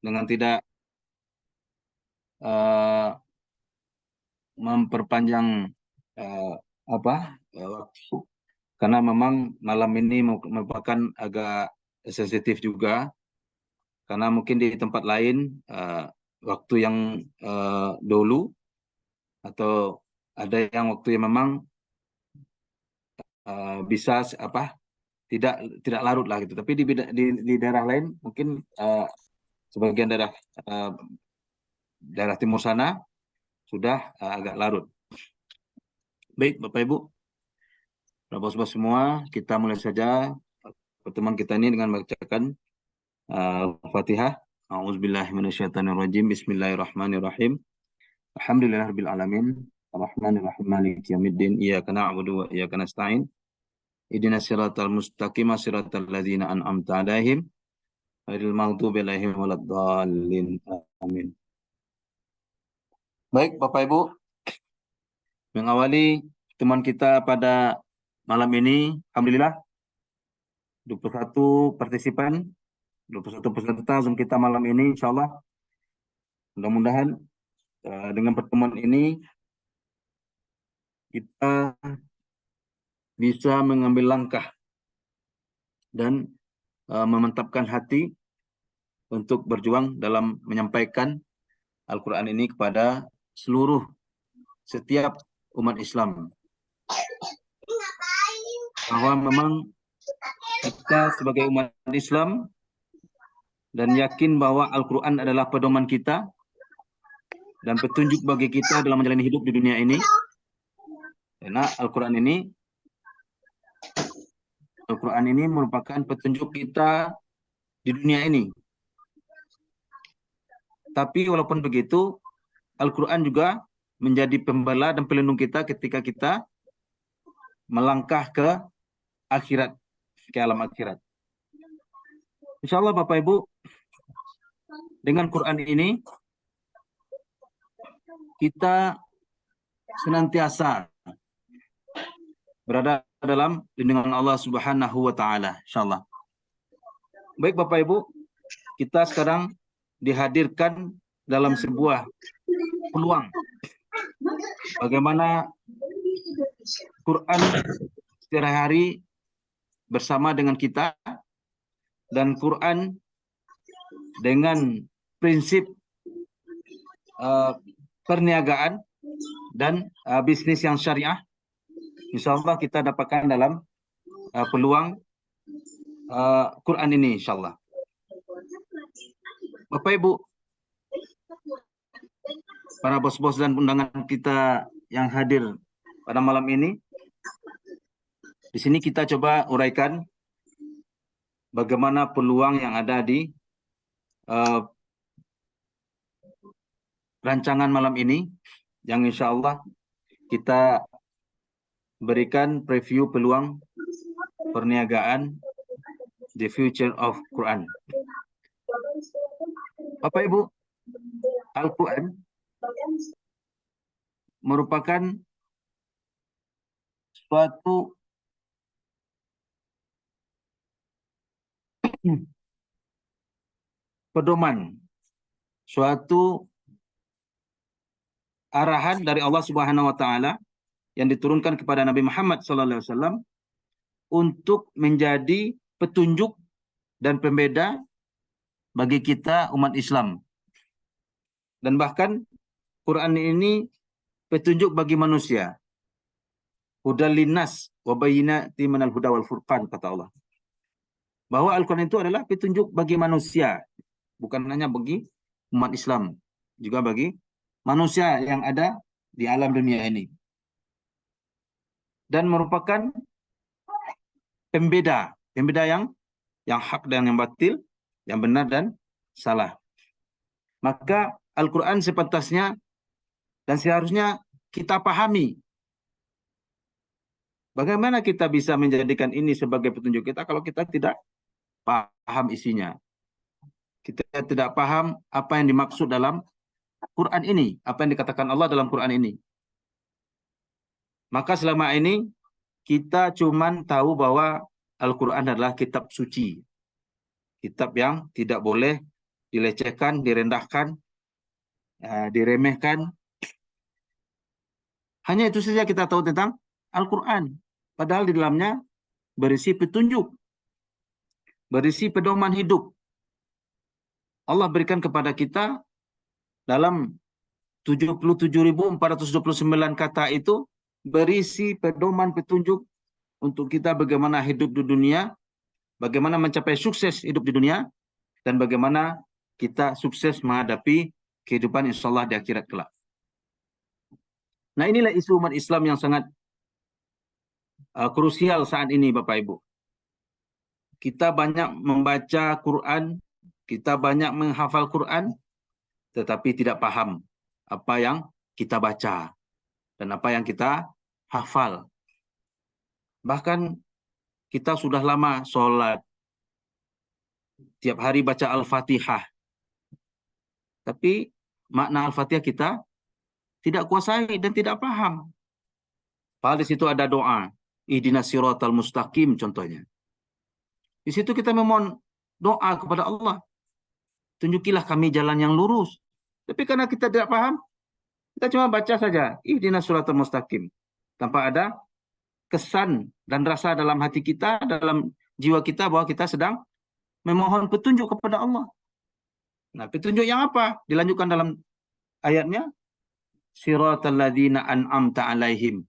dengan tidak uh, memperpanjang uh, waktu, karena memang malam ini merupakan agak sensitif juga, karena mungkin di tempat lain waktu yang dulu, atau ada yang waktu yang memang bisa tidak larut lah gitu. Tapi di daerah lain mungkin sebagian daerah timur sana sudah agak larut. Baik, Bapak Ibu, Bapak-Bapak semua, kita mulai saja pertemuan kita ini dengan membacakan Al-Fatihah. A'udzubillahiminasyaitonirrajim. Bismillahirrahmanirrahim. Alhamdulillahirabbil alamin. Arrahmanirrahim. Maliki yaumiddin. Iyyaka na'budu wa iyyaka nasta'in. Ihdinas siratal mustaqim, siratal ladzina an'amta 'alaihim ghairil maghdubi 'alaihim waladdallin. Amin. Baik, Bapak Ibu, mengawali teman kita pada malam ini, alhamdulillah 21 partisipan, 21 peserta Zoom kita malam ini, insyaallah. Mudah-mudahan dengan pertemuan ini kita bisa mengambil langkah dan memantapkan hati untuk berjuang dalam menyampaikan Al-Quran ini kepada setiap umat Islam. Bahwa memang kita sebagai umat Islam dan yakin bahwa Al-Quran adalah pedoman kita dan petunjuk bagi kita dalam menjalani hidup di dunia ini. Karena Al-Quran ini merupakan petunjuk kita di dunia ini. Tapi walaupun begitu, Al-Quran juga menjadi pembela dan pelindung kita ketika kita melangkah ke akhirat, ke alam akhirat. Insyaallah Bapak Ibu, dengan Quran ini kita senantiasa berada dalam lindungan Allah Subhanahu wa taala, insyaallah. Baik Bapak Ibu, kita sekarang dihadirkan dalam sebuah peluang bagaimana Quran setiap hari bersama dengan kita, dan Quran dengan prinsip perniagaan dan bisnis yang syariah, insyaallah kita dapatkan dalam peluang Quran ini, insyaallah. Bapak Ibu, para bos-bos dan undangan kita yang hadir pada malam ini, di sini kita coba uraikan bagaimana peluang yang ada di rancangan malam ini, yang insyaallah kita berikan preview peluang perniagaan the future of Quran. Bapak Ibu, Al-Quran merupakan suatu pedoman, suatu arahan dari Allah Subhanahu wa taala yang diturunkan kepada Nabi Muhammad sallallahu alaihi wasallam untuk menjadi petunjuk dan pembeda bagi kita umat Islam. Dan bahkan Quran ini petunjuk bagi manusia. Hudal linnas wa bayyinatin minal huda wal furqan, kata Allah. Bahwa Al-Quran itu adalah petunjuk bagi manusia, bukan hanya bagi umat Islam, juga bagi manusia yang ada di alam dunia ini. Dan merupakan pembeda yang hak dan yang batil, yang benar dan salah. Maka Al-Quran sepantasnya dan seharusnya kita pahami. Bagaimana kita bisa menjadikan ini sebagai petunjuk kita kalau kita tidak paham isinya? Kita tidak paham apa yang dimaksud dalam Quran ini, apa yang dikatakan Allah dalam Quran ini. Maka selama ini kita cuman tahu bahwa Al-Quran adalah kitab suci, kitab yang tidak boleh dilecehkan, direndahkan, diremehkan. Hanya itu saja kita tahu tentang Al-Quran. Padahal di dalamnya berisi petunjuk, berisi pedoman hidup. Allah berikan kepada kita dalam 77.429 kata itu berisi pedoman petunjuk untuk kita bagaimana hidup di dunia, bagaimana mencapai sukses hidup di dunia, dan bagaimana kita sukses menghadapi kehidupan insya Allah di akhirat kelak. Nah, inilah isu umat Islam yang sangat krusial saat ini, Bapak Ibu. Kita banyak membaca Quran, kita banyak menghafal Quran, tetapi tidak paham apa yang kita baca dan apa yang kita hafal. Bahkan kita sudah lama sholat, tiap hari baca Al-Fatihah, tapi makna Al-Fatihah kita tidak kuasai dan tidak paham. Padahal di situ ada doa, ihdinas siratal mustaqim contohnya. Di situ kita memohon doa kepada Allah, tunjukilah kami jalan yang lurus. Tapi karena kita tidak paham, kita cuma baca saja, ihdinas siratal mustaqim, tanpa ada kesan dan rasa dalam hati kita, dalam jiwa kita bahwa kita sedang memohon petunjuk kepada Allah. Nah, petunjuk yang apa? Dilanjutkan dalam ayatnya, siratal ladzina an'amta alaihim.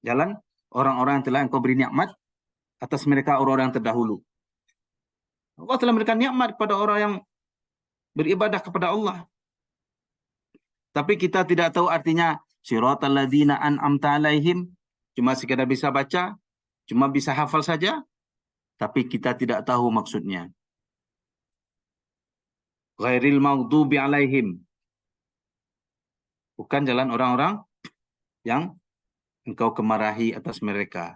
Jalan orang-orang yang telah engkau beri nikmat atas mereka, orang-orang yang terdahulu. Allah telah memberikan nikmat kepada orang yang beribadah kepada Allah. Tapi kita tidak tahu artinya siratal ladzina an'amta alaihim. Cuma sekedar bisa baca, cuma bisa hafal saja, tapi kita tidak tahu maksudnya. Ghairil maghdubi alaihim. Bukan jalan orang-orang yang engkau kemarahi atas mereka.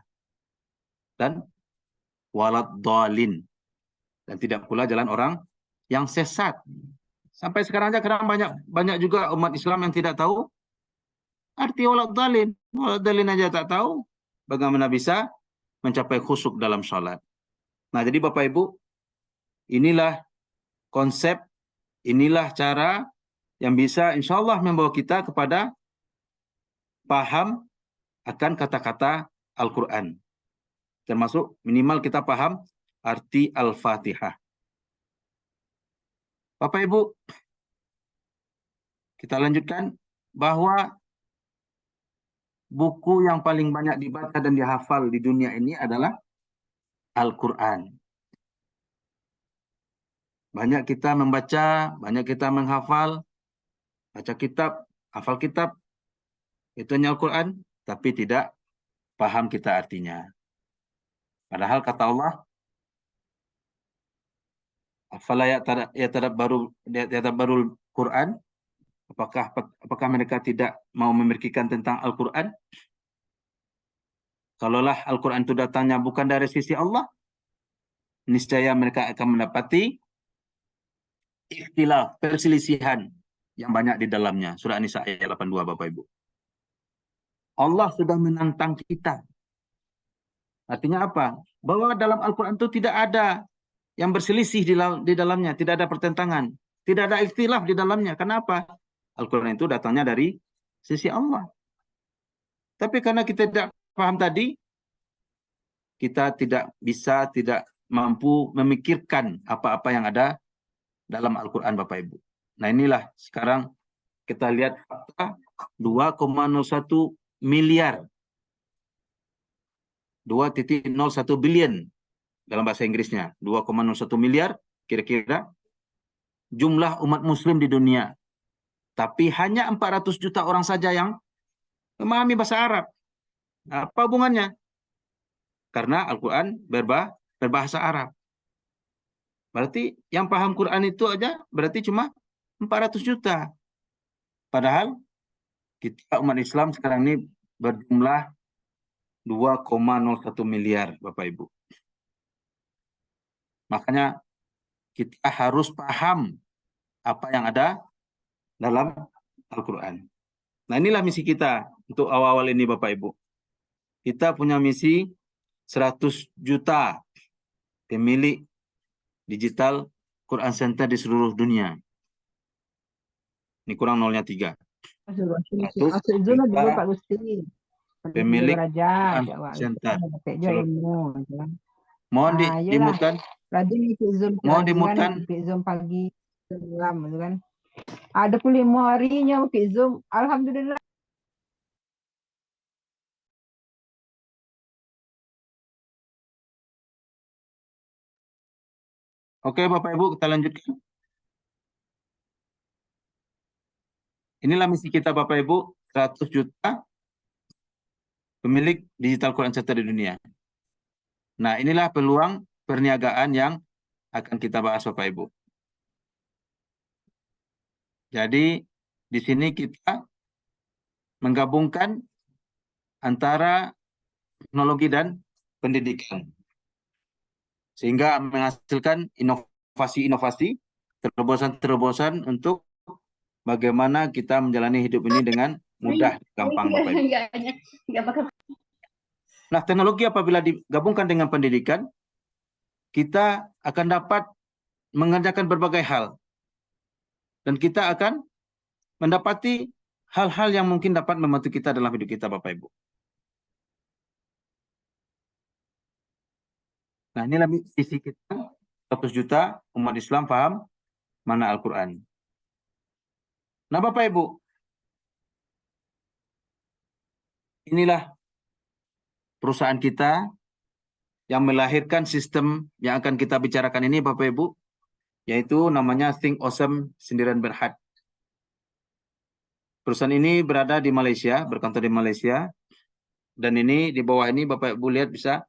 Dan walad dhalin. Dan tidak pula jalan orang yang sesat. Sampai sekarang aja kadang banyak juga umat Islam yang tidak tahu arti walad dhalin. Walad dhalin aja tak tahu. Bagaimana bisa mencapai khusyuk dalam sholat. Nah, jadi Bapak Ibu, inilah konsep, inilah cara yang bisa insya Allah membawa kita kepada paham akan kata-kata Al-Quran. Termasuk minimal kita paham arti Al-Fatihah. Bapak Ibu, kita lanjutkan bahwa buku yang paling banyak dibaca dan dihafal di dunia ini adalah Al-Quran. Banyak kita membaca, banyak kita menghafal, baca kitab, hafal kitab, itu hanya Al-Quran, tapi tidak paham kita artinya. Padahal kata Allah, afala yatadabbarul Quran, apakah mereka tidak mau memikirkan tentang Al-Quran? Kalaulah Al-Quran itu datangnya bukan dari sisi Allah, niscaya mereka akan mendapati ikhtilaf, perselisihan yang banyak di dalamnya. Surah An-Nisa ayat 82, Bapak Ibu. Allah sudah menantang kita. Artinya apa? Bahwa dalam Al-Quran itu tidak ada yang berselisih di dalamnya, tidak ada pertentangan, tidak ada ikhtilaf di dalamnya. Kenapa? Al-Quran itu datangnya dari sisi Allah. Tapi karena kita tidak paham tadi, kita tidak mampu memikirkan apa-apa yang ada dalam Al-Quran, Bapak Ibu. Nah, inilah sekarang kita lihat fakta 2,01 miliar. 2,01 billion dalam bahasa Inggrisnya. 2,01 miliar kira-kira jumlah umat muslim di dunia. Tapi hanya 400 juta orang saja yang memahami bahasa Arab. Apa hubungannya? Karena Al-Quran berbahasa Arab. Berarti yang paham Quran itu aja berarti cuma 400 juta. Padahal kita umat Islam sekarang ini berjumlah 2,01 miliar, Bapak Ibu. Makanya kita harus paham apa yang ada dalam Al-Quran. Nah, inilah misi kita untuk awal-awal ini, Bapak Ibu. Kita punya misi 100 juta pemilik digital Quran Center di seluruh dunia. Ini kurang nolnya 3. Status Asyik Zul dulu kita Pak Gusti. Pada tiga pemilik derajat, Quran ya Pak. Center. Dapat juga ilmu. Gitu kan. Mohon Yelah. dimutkan. Rajin ikut Zoom Mohon lagi kan. dimutkan. Ikut Zoom pagi. Malam gitu kan. Ada puluh 5 harinya ikut Zoom. Alhamdulillah. Oke Bapak Ibu, kita lanjutkan. Inilah misi kita Bapak Ibu, 100 juta pemilik digital Quran Center di dunia. Nah, inilah peluang perniagaan yang akan kita bahas Bapak Ibu. Jadi, di sini kita menggabungkan antara teknologi dan pendidikan. Sehingga menghasilkan inovasi-inovasi, terobosan-terobosan untuk bagaimana kita menjalani hidup ini dengan mudah, gampang Bapak Ibu. Nah, teknologi apabila digabungkan dengan pendidikan, kita akan dapat mengerjakan berbagai hal. Dan kita akan mendapati hal-hal yang mungkin dapat membantu kita dalam hidup kita, Bapak Ibu. Nah, inilah sisi kita, 100 juta umat Islam paham mana Al-Quran. Nah, Bapak Ibu, inilah perusahaan kita yang melahirkan sistem yang akan kita bicarakan ini, Bapak Ibu, yaitu namanya Think Awesome Sindiran Berhad. Perusahaan ini berada di Malaysia, berkantor di Malaysia, dan ini di bawah ini Bapak Ibu lihat, bisa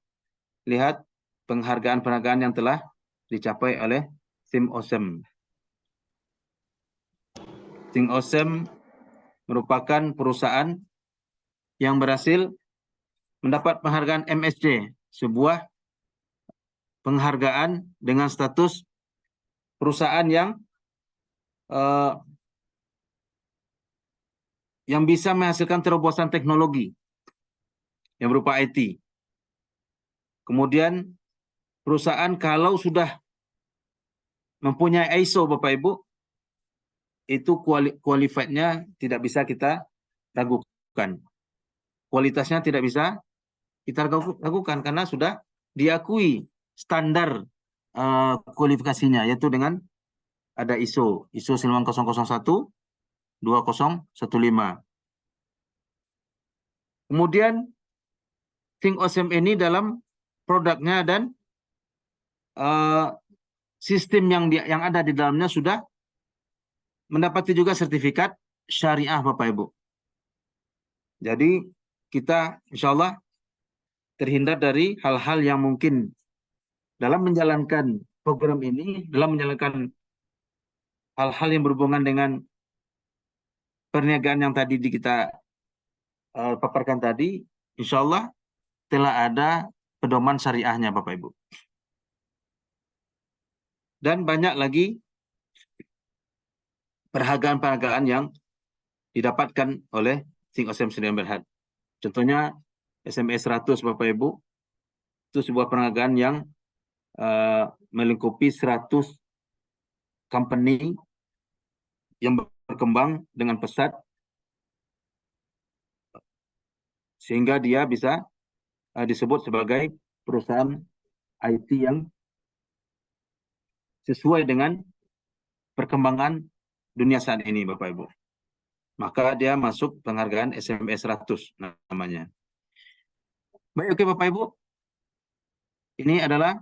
lihat penghargaan-penghargaan yang telah dicapai oleh Think Awesome. Think Awesome merupakan perusahaan yang berhasil mendapat penghargaan MSC, sebuah penghargaan dengan status perusahaan yang bisa menghasilkan terobosan teknologi yang berupa IT. Kemudian perusahaan kalau sudah mempunyai ISO Bapak Ibu, itu qualified-nya tidak bisa kita ragukan. Kualitasnya tidak bisa kita ragukan karena sudah diakui standar kualifikasinya, yaitu dengan ada ISO 19001 2015. Kemudian Think Awesome ini dalam produknya dan sistem yang ada di dalamnya sudah mendapati juga sertifikat syariah Bapak Ibu. Jadi kita insya Allah terhindar dari hal-hal yang mungkin dalam menjalankan program ini, dalam menjalankan hal-hal yang berhubungan dengan perniagaan yang tadi kita paparkan tadi, insya Allah telah ada pedoman syariahnya Bapak Ibu. Dan banyak lagi penghargaan-penghargaan yang didapatkan oleh Think Awesome Sindiran Berhad. Contohnya SMS 100 Bapak Ibu, itu sebuah penghargaan yang melingkupi 100 company yang berkembang dengan pesat sehingga dia bisa disebut sebagai perusahaan IT yang sesuai dengan perkembangan dunia saat ini Bapak Ibu. Maka dia masuk penghargaan SMS 100 namanya. Baik, oke Bapak Ibu. Ini adalah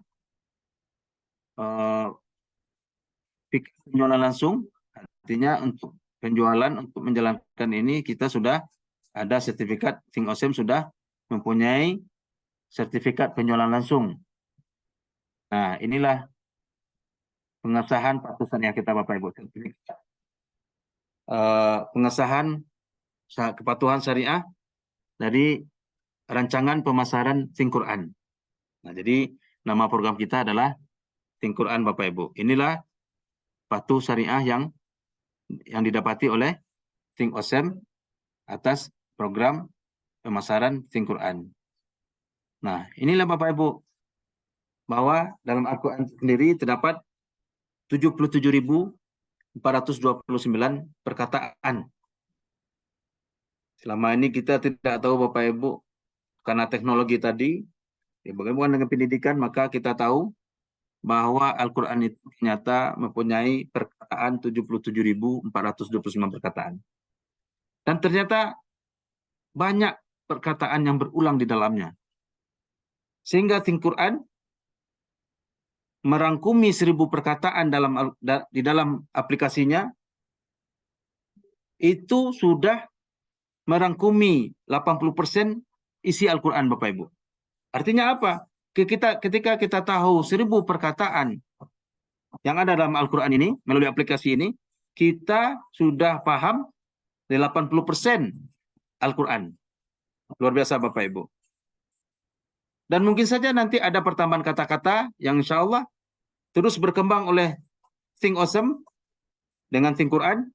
penjualan langsung. Artinya untuk penjualan, untuk menjalankan ini kita sudah ada sertifikat, Think Awesome sudah mempunyai sertifikat penjualan langsung. Nah, inilah pengesahan patusan yang kita Bapak Ibu. Pengesahan kepatuhan syariah dari rancangan pemasaran Think Quran. Nah, jadi nama program kita adalah Think Quran Bapak Ibu. Inilah patuh syariah yang didapati oleh Think Awesome atas program pemasaran Think Quran. Nah, inilah Bapak Ibu, bahwa dalam Al-Quran sendiri terdapat 77.429 perkataan. Selama ini kita tidak tahu Bapak Ibu, karena teknologi tadi, ya bagaimana dengan pendidikan, maka kita tahu bahwa Al-Quran itu ternyata mempunyai perkataan 77.429 perkataan. Dan ternyata banyak perkataan yang berulang di dalamnya. Sehingga Think Quran merangkumi 1.000 perkataan di dalam aplikasinya, itu sudah merangkumi 80% isi Al-Quran Bapak Ibu. Artinya apa? Ketika kita tahu 1.000 perkataan yang ada dalam Al-Quran ini, melalui aplikasi ini, kita sudah paham 80% Al-Quran. Luar biasa Bapak Ibu. Dan mungkin saja nanti ada pertambahan kata-kata yang insya Allah terus berkembang oleh Think Awesome dengan Think Quran.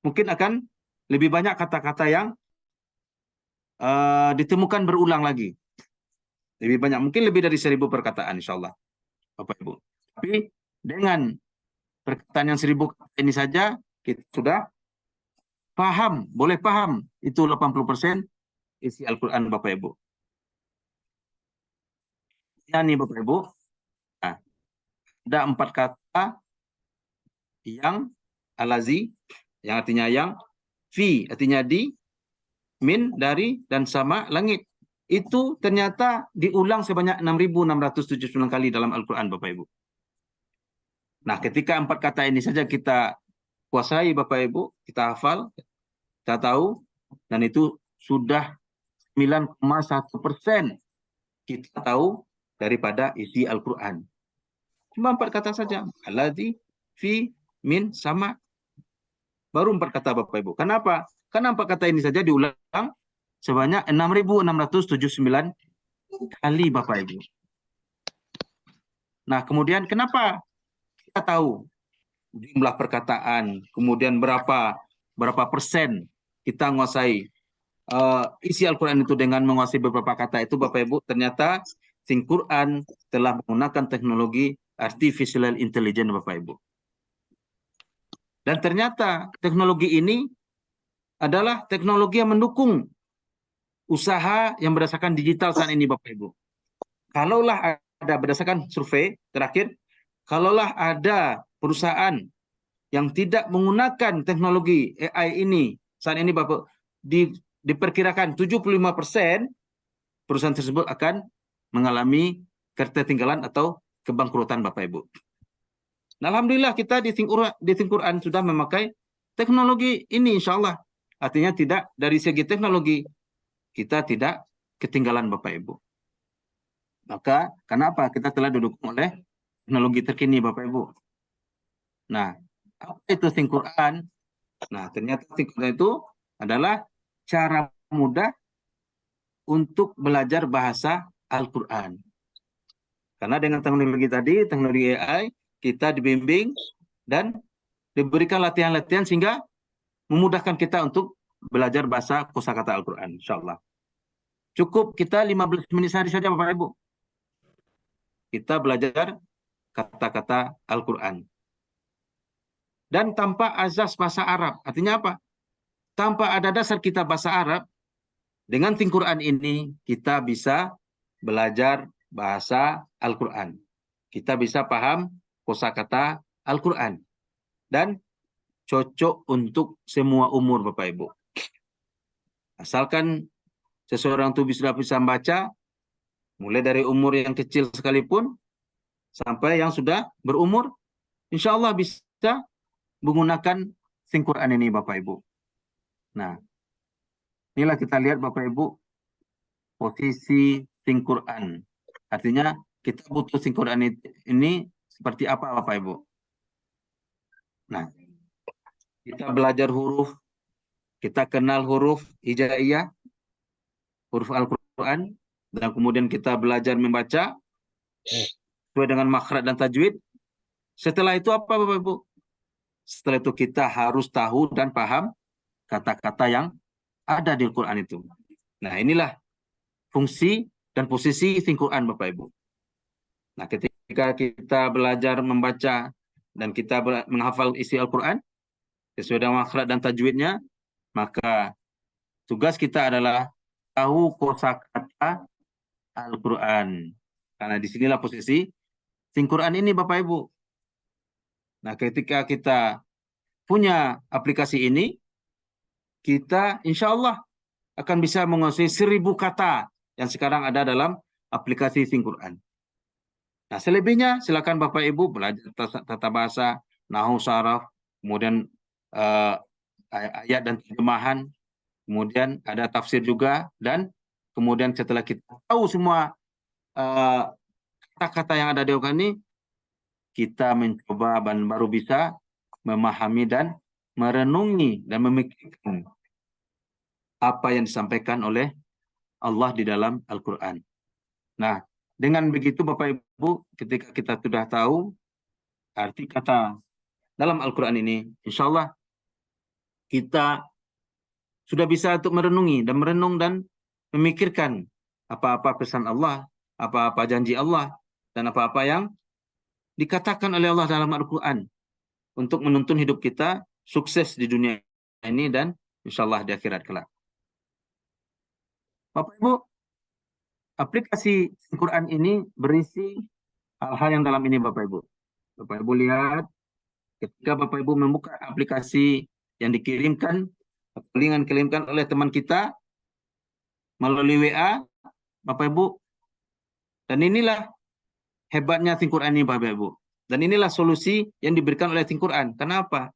Mungkin akan lebih banyak kata-kata yang ditemukan berulang lagi. Lebih banyak, mungkin lebih dari 1.000 perkataan insya Allah Bapak Ibu. Tapi dengan perkataan yang 1.000 ini saja, kita sudah paham, boleh paham itu 80% isi Al-Quran Bapak Ibu. Ini Bapak Ibu, nah, ada 4 kata yang alazi, yang artinya yang, fi artinya di, min dari, dan sama langit. Itu ternyata diulang sebanyak 6.679 kali dalam Al-Quran Bapak Ibu. Nah, ketika 4 kata ini saja kita kuasai Bapak Ibu, kita hafal, kita tahu, dan itu sudah 9,1% kita tahu daripada isi Al-Quran. Cuma 4 kata saja. Alladzi, fi, min, sama. Baru 4 kata Bapak Ibu. Kenapa? Karena 4 kata ini saja diulang sebanyak 6.679 kali Bapak Ibu. Nah, kemudian kenapa kita tahu jumlah perkataan, kemudian berapa persen kita menguasai isi Al-Quran itu dengan menguasai beberapa kata itu Bapak Ibu? Ternyata Think Quran telah menggunakan teknologi artificial intelligence Bapak Ibu. Dan ternyata teknologi ini adalah teknologi yang mendukung usaha yang berdasarkan digital saat ini Bapak Ibu. Kalaulah ada berdasarkan survei terakhir, kalaulah ada perusahaan yang tidak menggunakan teknologi AI ini saat ini Bapak, diperkirakan 75% perusahaan tersebut akan mengalami ketertinggalan atau kebangkrutan Bapak Ibu. Nah, alhamdulillah kita di Think Quran sudah memakai teknologi ini insya Allah. Artinya tidak dari segi teknologi kita tidak ketinggalan Bapak Ibu. Maka kenapa kita telah didukung oleh teknologi terkini Bapak Ibu. Nah, apa itu Think Quran? Nah, ternyata Think Quran itu adalah cara mudah untuk belajar bahasa Al-Quran. Karena dengan teknologi tadi, teknologi AI, kita dibimbing dan diberikan latihan-latihan sehingga memudahkan kita untuk belajar bahasa kosakata Al-Quran, insyaAllah. Cukup kita 15 menit sehari saja Bapak Ibu. Kita belajar kata-kata Al-Quran. Dan tanpa azas bahasa Arab. Artinya apa? Tanpa ada dasar kita bahasa Arab, dengan Think Quran ini kita bisa belajar bahasa Al-Quran. Kita bisa paham kosakata Al-Quran. Dan cocok untuk semua umur Bapak Ibu. Asalkan seseorang itu sudah bisa membaca, mulai dari umur yang kecil sekalipun, sampai yang sudah berumur, insya Allah bisa menggunakan Think Quran ini Bapak Ibu. Nah, inilah kita lihat Bapak Ibu, posisi Think Quran. Artinya kita butuh Think Quran ini seperti apa Bapak Ibu. Nah, kita belajar huruf, kita kenal huruf hijaiyah, huruf Al-Quran, dan kemudian kita belajar membaca sesuai dengan makhraj dan tajwid. Setelah itu apa Bapak Ibu? Setelah itu kita harus tahu dan paham kata-kata yang ada di Al-Quran itu. Nah, inilah fungsi dan posisi Think Quran Bapak Ibu. Nah, ketika kita belajar membaca dan kita menghafal isi Al-Quran sesuai dengan makhraj dan tajwidnya, maka tugas kita adalah tahu kosakata Al-Quran. Karena disinilah posisi Quran ini Bapak Ibu. Nah, ketika kita punya aplikasi ini, kita insya Allah akan bisa menguasai 1000 kata yang sekarang ada dalam aplikasi Quran. Nah, selebihnya silakan Bapak Ibu belajar tata bahasa, nahwu, saraf, kemudian ayat dan terjemahan, kemudian ada tafsir juga, dan kemudian setelah kita tahu semua kata-kata yang ada di Al-Quran ini, kita mencoba dan baru bisa memahami dan merenungi dan memikirkan apa yang disampaikan oleh Allah di dalam Al-Quran. Nah, dengan begitu Bapak Ibu, ketika kita sudah tahu arti kata dalam Al-Quran ini, insya Allah kita sudah bisa untuk merenungi dan merenung dan memikirkan apa-apa pesan Allah, apa-apa janji Allah, dan apa-apa yang dikatakan oleh Allah dalam Al-Quran untuk menuntun hidup kita sukses di dunia ini dan insya Allah di akhirat kelak. Bapak Ibu, aplikasi Al-Quran ini berisi hal-hal yang dalam ini Bapak Ibu. Bapak Ibu lihat, ketika Bapak Ibu membuka aplikasi yang dikirimkan, link yang dikirimkan oleh teman kita melalui WA, Bapak Ibu, dan inilah hebatnya Quran ini Bapak Ibu. Dan inilah solusi yang diberikan oleh Quran. Kenapa?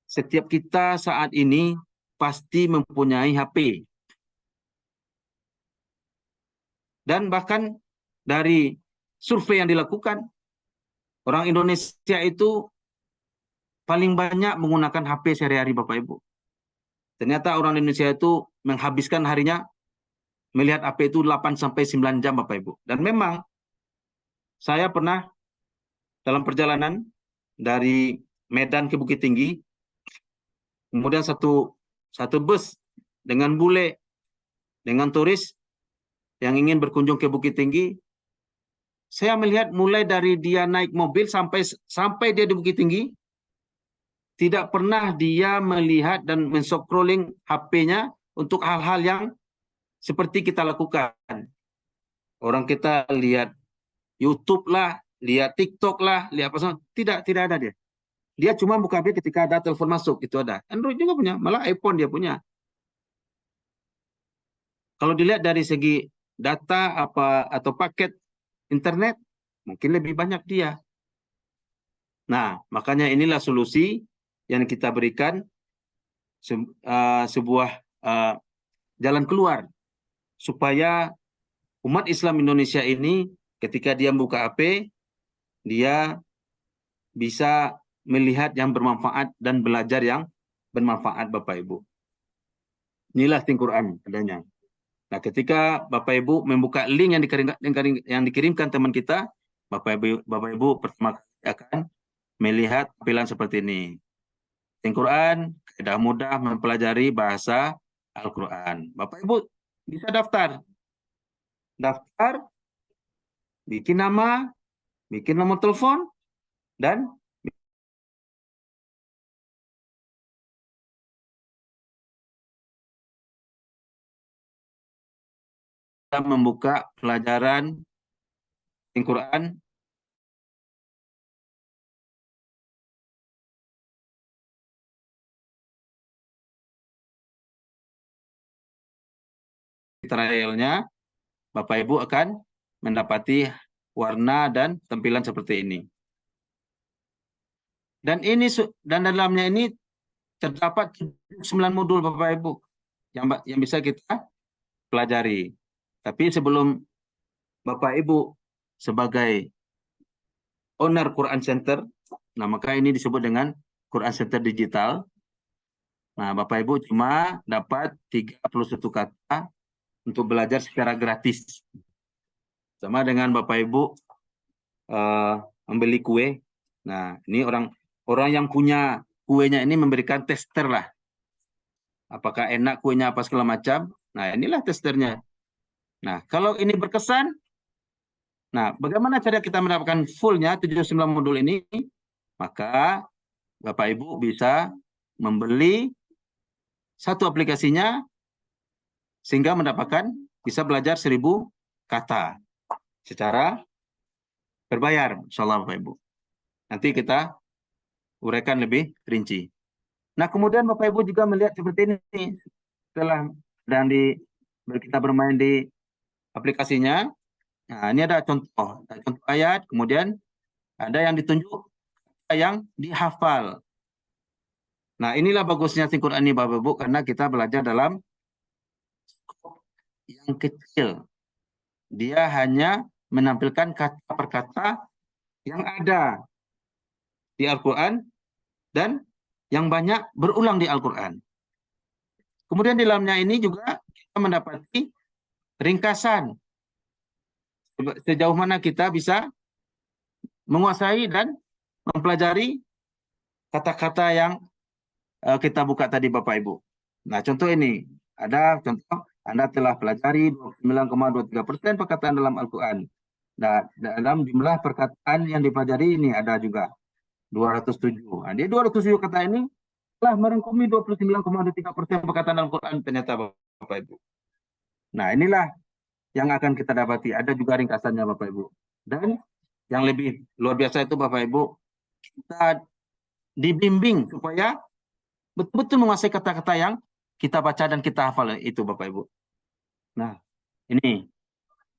Setiap kita saat ini pasti mempunyai HP. Dan bahkan dari survei yang dilakukan, orang Indonesia itu paling banyak menggunakan HP sehari-hari Bapak Ibu. Ternyata orang Indonesia itu menghabiskan harinya melihat HP itu 8-9 jam Bapak Ibu. Dan memang saya pernah dalam perjalanan dari Medan ke Bukit Tinggi, kemudian satu bus dengan bule, dengan turis yang ingin berkunjung ke Bukit Tinggi. Saya melihat mulai dari dia naik mobil sampai dia di Bukit Tinggi, tidak pernah dia melihat dan men-scrolling HP-nya untuk hal-hal yang seperti kita lakukan. Orang kita lihat YouTube lah, lihat TikTok lah, lihat apa, tidak ada dia. Dia cuma buka HP ketika ada telepon masuk, itu ada. Android juga punya, malah iPhone dia punya. Kalau dilihat dari segi data atau paket internet, mungkin lebih banyak dia. Nah, makanya inilah solusi yang kita berikan, sebuah jalan keluar supaya umat Islam Indonesia ini ketika dia buka HP, dia bisa melihat yang bermanfaat dan belajar yang bermanfaat Bapak Ibu. Inilah Quran adanya. Nah, ketika Bapak Ibu membuka link yang dikirimkan teman kita, Bapak Ibu pertama kali akan melihat tampilan seperti ini. Quran, kaidah mudah mempelajari bahasa Al-Quran. Bapak Ibu bisa daftar, bikin nama, bikin nomor telepon, dan kita membuka pelajaran Quran trialnya, Bapak Ibu akan mendapati warna dan tampilan seperti ini. Dan dalamnya ini terdapat 9 modul Bapak Ibu yang bisa kita pelajari. Tapi sebelum Bapak Ibu sebagai owner Quran Center, nah maka ini disebut dengan Quran Center Digital. Nah, Bapak Ibu cuma dapat 31 kata untuk belajar secara gratis. Sama dengan Bapak Ibu membeli kue. Nah, ini orang yang punya kuenya ini memberikan tester lah. Apakah enak kuenya apa segala macam. Nah, inilah testernya. Nah, kalau ini berkesan, nah bagaimana cara kita mendapatkan fullnya 79 modul ini? maka Bapak Ibu bisa membeli satu aplikasinya sehingga mendapatkan bisa belajar 1000 kata secara berbayar, insyaallah Bapak Ibu. Nanti kita uraikan lebih rinci. Nah, kemudian Bapak Ibu juga melihat seperti ini setelah dan kita bermain di aplikasinya. Nah, ini ada contoh ayat, kemudian ada yang ditunjuk yang dihafal. Nah, inilah bagusnya Al-Quran ini Bapak Ibu, karena kita belajar dalam skop yang kecil. Dia hanya menampilkan kata per kata yang ada di Al-Quran dan yang banyak berulang di Al-Quran. Kemudian di dalamnya ini juga kita mendapati ringkasan sejauh mana kita bisa menguasai dan mempelajari kata-kata yang kita buka tadi Bapak Ibu. Nah, contoh ini. Ada contoh, Anda telah pelajari 29,23% perkataan dalam Al-Quran. Nah, dalam jumlah perkataan yang dipelajari ini ada juga 207. Nah, di 207 kata ini telah merangkumi 29,23% perkataan Al-Quran ternyata Bapak Ibu. Nah, inilah yang akan kita dapati. Ada juga ringkasannya Bapak Ibu. Dan yang lebih luar biasa itu Bapak Ibu, kita dibimbing supaya betul-betul menguasai kata-kata yang kita baca dan kita hafal itu Bapak Ibu. Nah, ini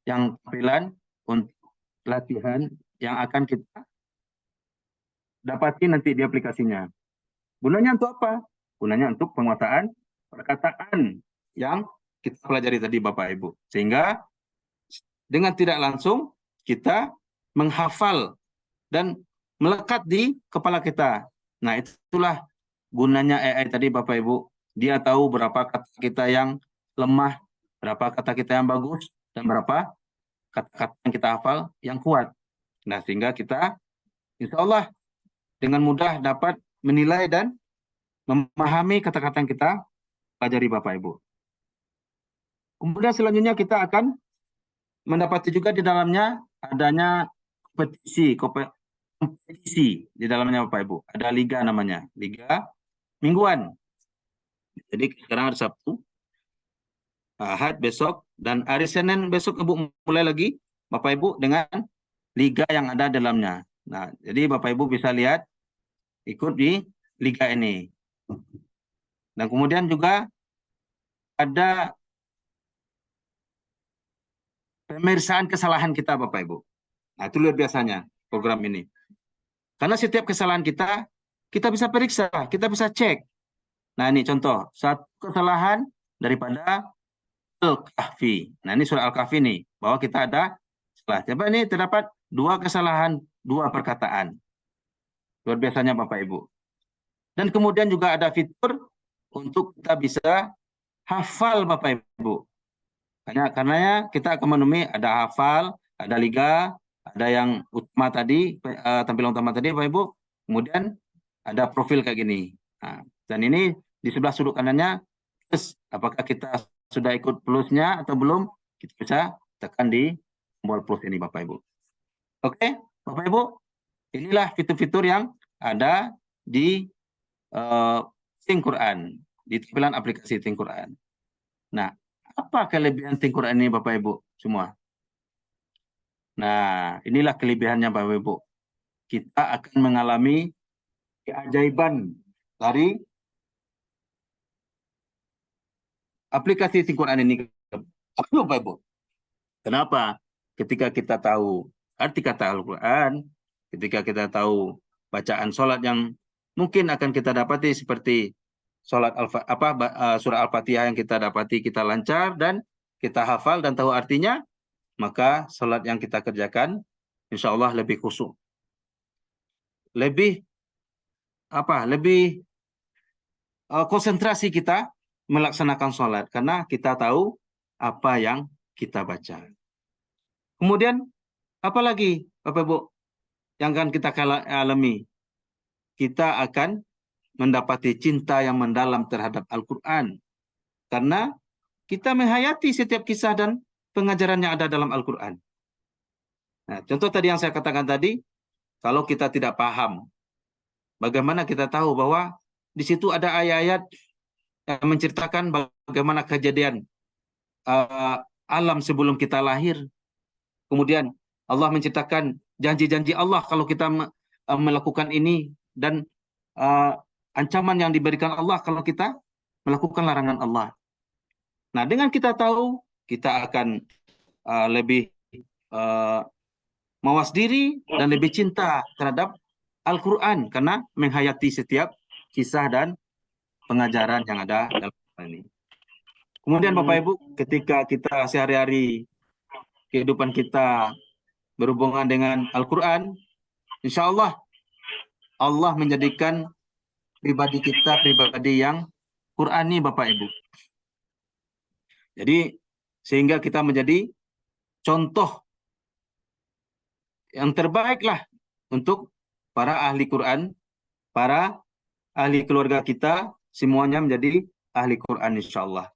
yang tampilan untuk latihan yang akan kita dapati nanti di aplikasinya. Gunanya untuk apa? Gunanya untuk penguasaan perkataan yang kita pelajari tadi Bapak Ibu. Sehingga dengan tidak langsung kita menghafal dan melekat di kepala kita. Nah, itulah gunanya AI tadi Bapak Ibu. Dia tahu berapa kata kita yang lemah, berapa kata kita yang bagus, dan berapa kata-kata yang kita hafal yang kuat. Nah, sehingga kita insya Allah dengan mudah dapat menilai dan memahami kata-kata yang kita pelajari Bapak Ibu. Kemudian selanjutnya kita akan mendapati juga di dalamnya adanya kompetisi di dalamnya Bapak Ibu. Ada liga namanya, liga mingguan. Jadi sekarang hari Sabtu, Ahad besok, dan hari Senin besok Ibu mulai lagi Bapak Ibu dengan liga yang ada dalamnya. Nah, jadi Bapak Ibu bisa lihat ikut di liga ini. Dan kemudian juga ada pemeriksaan kesalahan kita Bapak Ibu. Nah, itu luar biasanya program ini. Karena setiap kesalahan kita bisa periksa, kita bisa cek. Nah, ini contoh, satu kesalahan daripada Al-Kahfi. Nah, ini surah Al-Kahfi nih, bahwa kita ada salah. Coba ini terdapat 2 kesalahan, 2 perkataan. Luar biasanya Bapak Ibu. Dan kemudian juga ada fitur untuk kita bisa hafal Bapak Ibu. Karena kita akan menemui ada hafal, ada liga, ada yang utama tadi, tampilan utama tadi Bapak Ibu. Kemudian ada profil kayak gini. Nah, dan ini di sebelah sudut kanannya, apakah kita sudah ikut plusnya atau belum, kita bisa tekan di tombol plus ini Bapak Ibu. Oke, Bapak Ibu, inilah fitur-fitur yang ada di Think Quran, di tampilan aplikasi Think Quran. Nah, apa kelebihan Think Quran ini Bapak Ibu semua? Nah, inilah kelebihannya Bapak Ibu. Kita akan mengalami keajaiban dari aplikasi Think Quran ini Bapak Ibu. Kenapa? Ketika kita tahu arti kata Al-Quran, ketika kita tahu bacaan sholat yang mungkin akan kita dapati seperti sholat surah Al-Fatihah yang kita dapati kita lancar dan kita hafal dan tahu artinya, maka sholat yang kita kerjakan insya Allah lebih khusyuk, lebih konsentrasi kita melaksanakan sholat karena kita tahu apa yang kita baca. Kemudian apalagi Bapak Ibu yang akan kita alami? Kita akan mendapati cinta yang mendalam terhadap Al-Quran. Karena kita menghayati setiap kisah dan pengajaran yang ada dalam Al-Quran. Nah, contoh tadi yang saya katakan tadi, kalau kita tidak paham bagaimana kita tahu bahwa di situ ada ayat-ayat yang menceritakan bagaimana kejadian alam sebelum kita lahir. Kemudian Allah menceritakan janji-janji Allah kalau kita melakukan ini, dan ancaman yang diberikan Allah kalau kita melakukan larangan Allah. Nah, dengan kita tahu, kita akan lebih mawas diri dan lebih cinta terhadap Al-Quran karena menghayati setiap kisah dan pengajaran yang ada dalam Al-Quran ini. Kemudian Bapak Ibu, ketika kita sehari-hari kehidupan kita berhubungan dengan Al-Quran, insya Allah Allah menjadikan pribadi kita pribadi yang Qurani, Bapak Ibu. Jadi sehingga kita menjadi contoh yang terbaik lah untuk para ahli Quran, para ahli keluarga kita, semuanya menjadi ahli Quran insya Allah.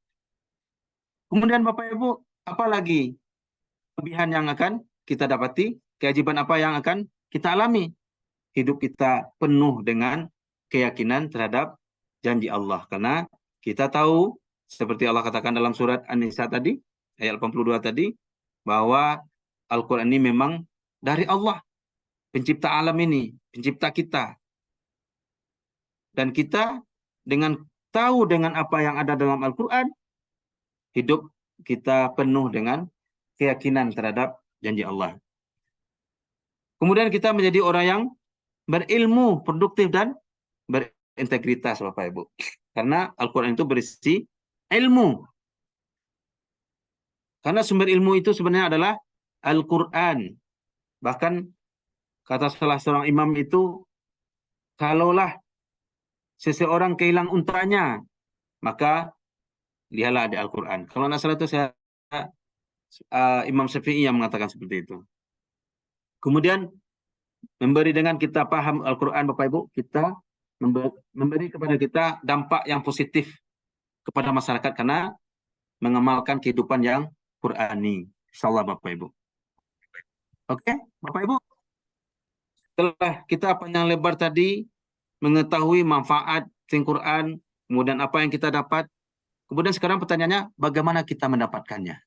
Kemudian Bapak Ibu, apalagi kelebihan yang akan kita dapati, kewajiban apa yang akan kita alami? Hidup kita penuh dengan keyakinan terhadap janji Allah. Karena kita tahu, seperti Allah katakan dalam surat An-Nisa tadi, ayat 82 tadi, bahwa Al-Quran ini memang dari Allah, pencipta alam ini, pencipta kita. Dan kita dengan tahu dengan apa yang ada dalam Al-Quran, hidup kita penuh dengan keyakinan terhadap janji Allah. Kemudian kita menjadi orang yang berilmu, produktif, dan berintegritas, Bapak Ibu. Karena Al-Quran itu berisi ilmu. Karena sumber ilmu itu sebenarnya adalah Al-Quran. Bahkan kata salah seorang imam itu, kalaulah seseorang kehilang untanya, maka lihatlah di Al-Quran. Kalau tidak salah itu Imam Syafi'i yang mengatakan seperti itu. Kemudian memberi dengan kita paham Al-Quran, Bapak Ibu, kita memberi kepada kita dampak yang positif kepada masyarakat karena mengamalkan kehidupan yang Qurani. Insyaallah Bapak Ibu. Oke, Bapak Ibu. Setelah kita panjang lebar tadi mengetahui manfaat Al-Quran, kemudian apa yang kita dapat, kemudian sekarang pertanyaannya bagaimana kita mendapatkannya.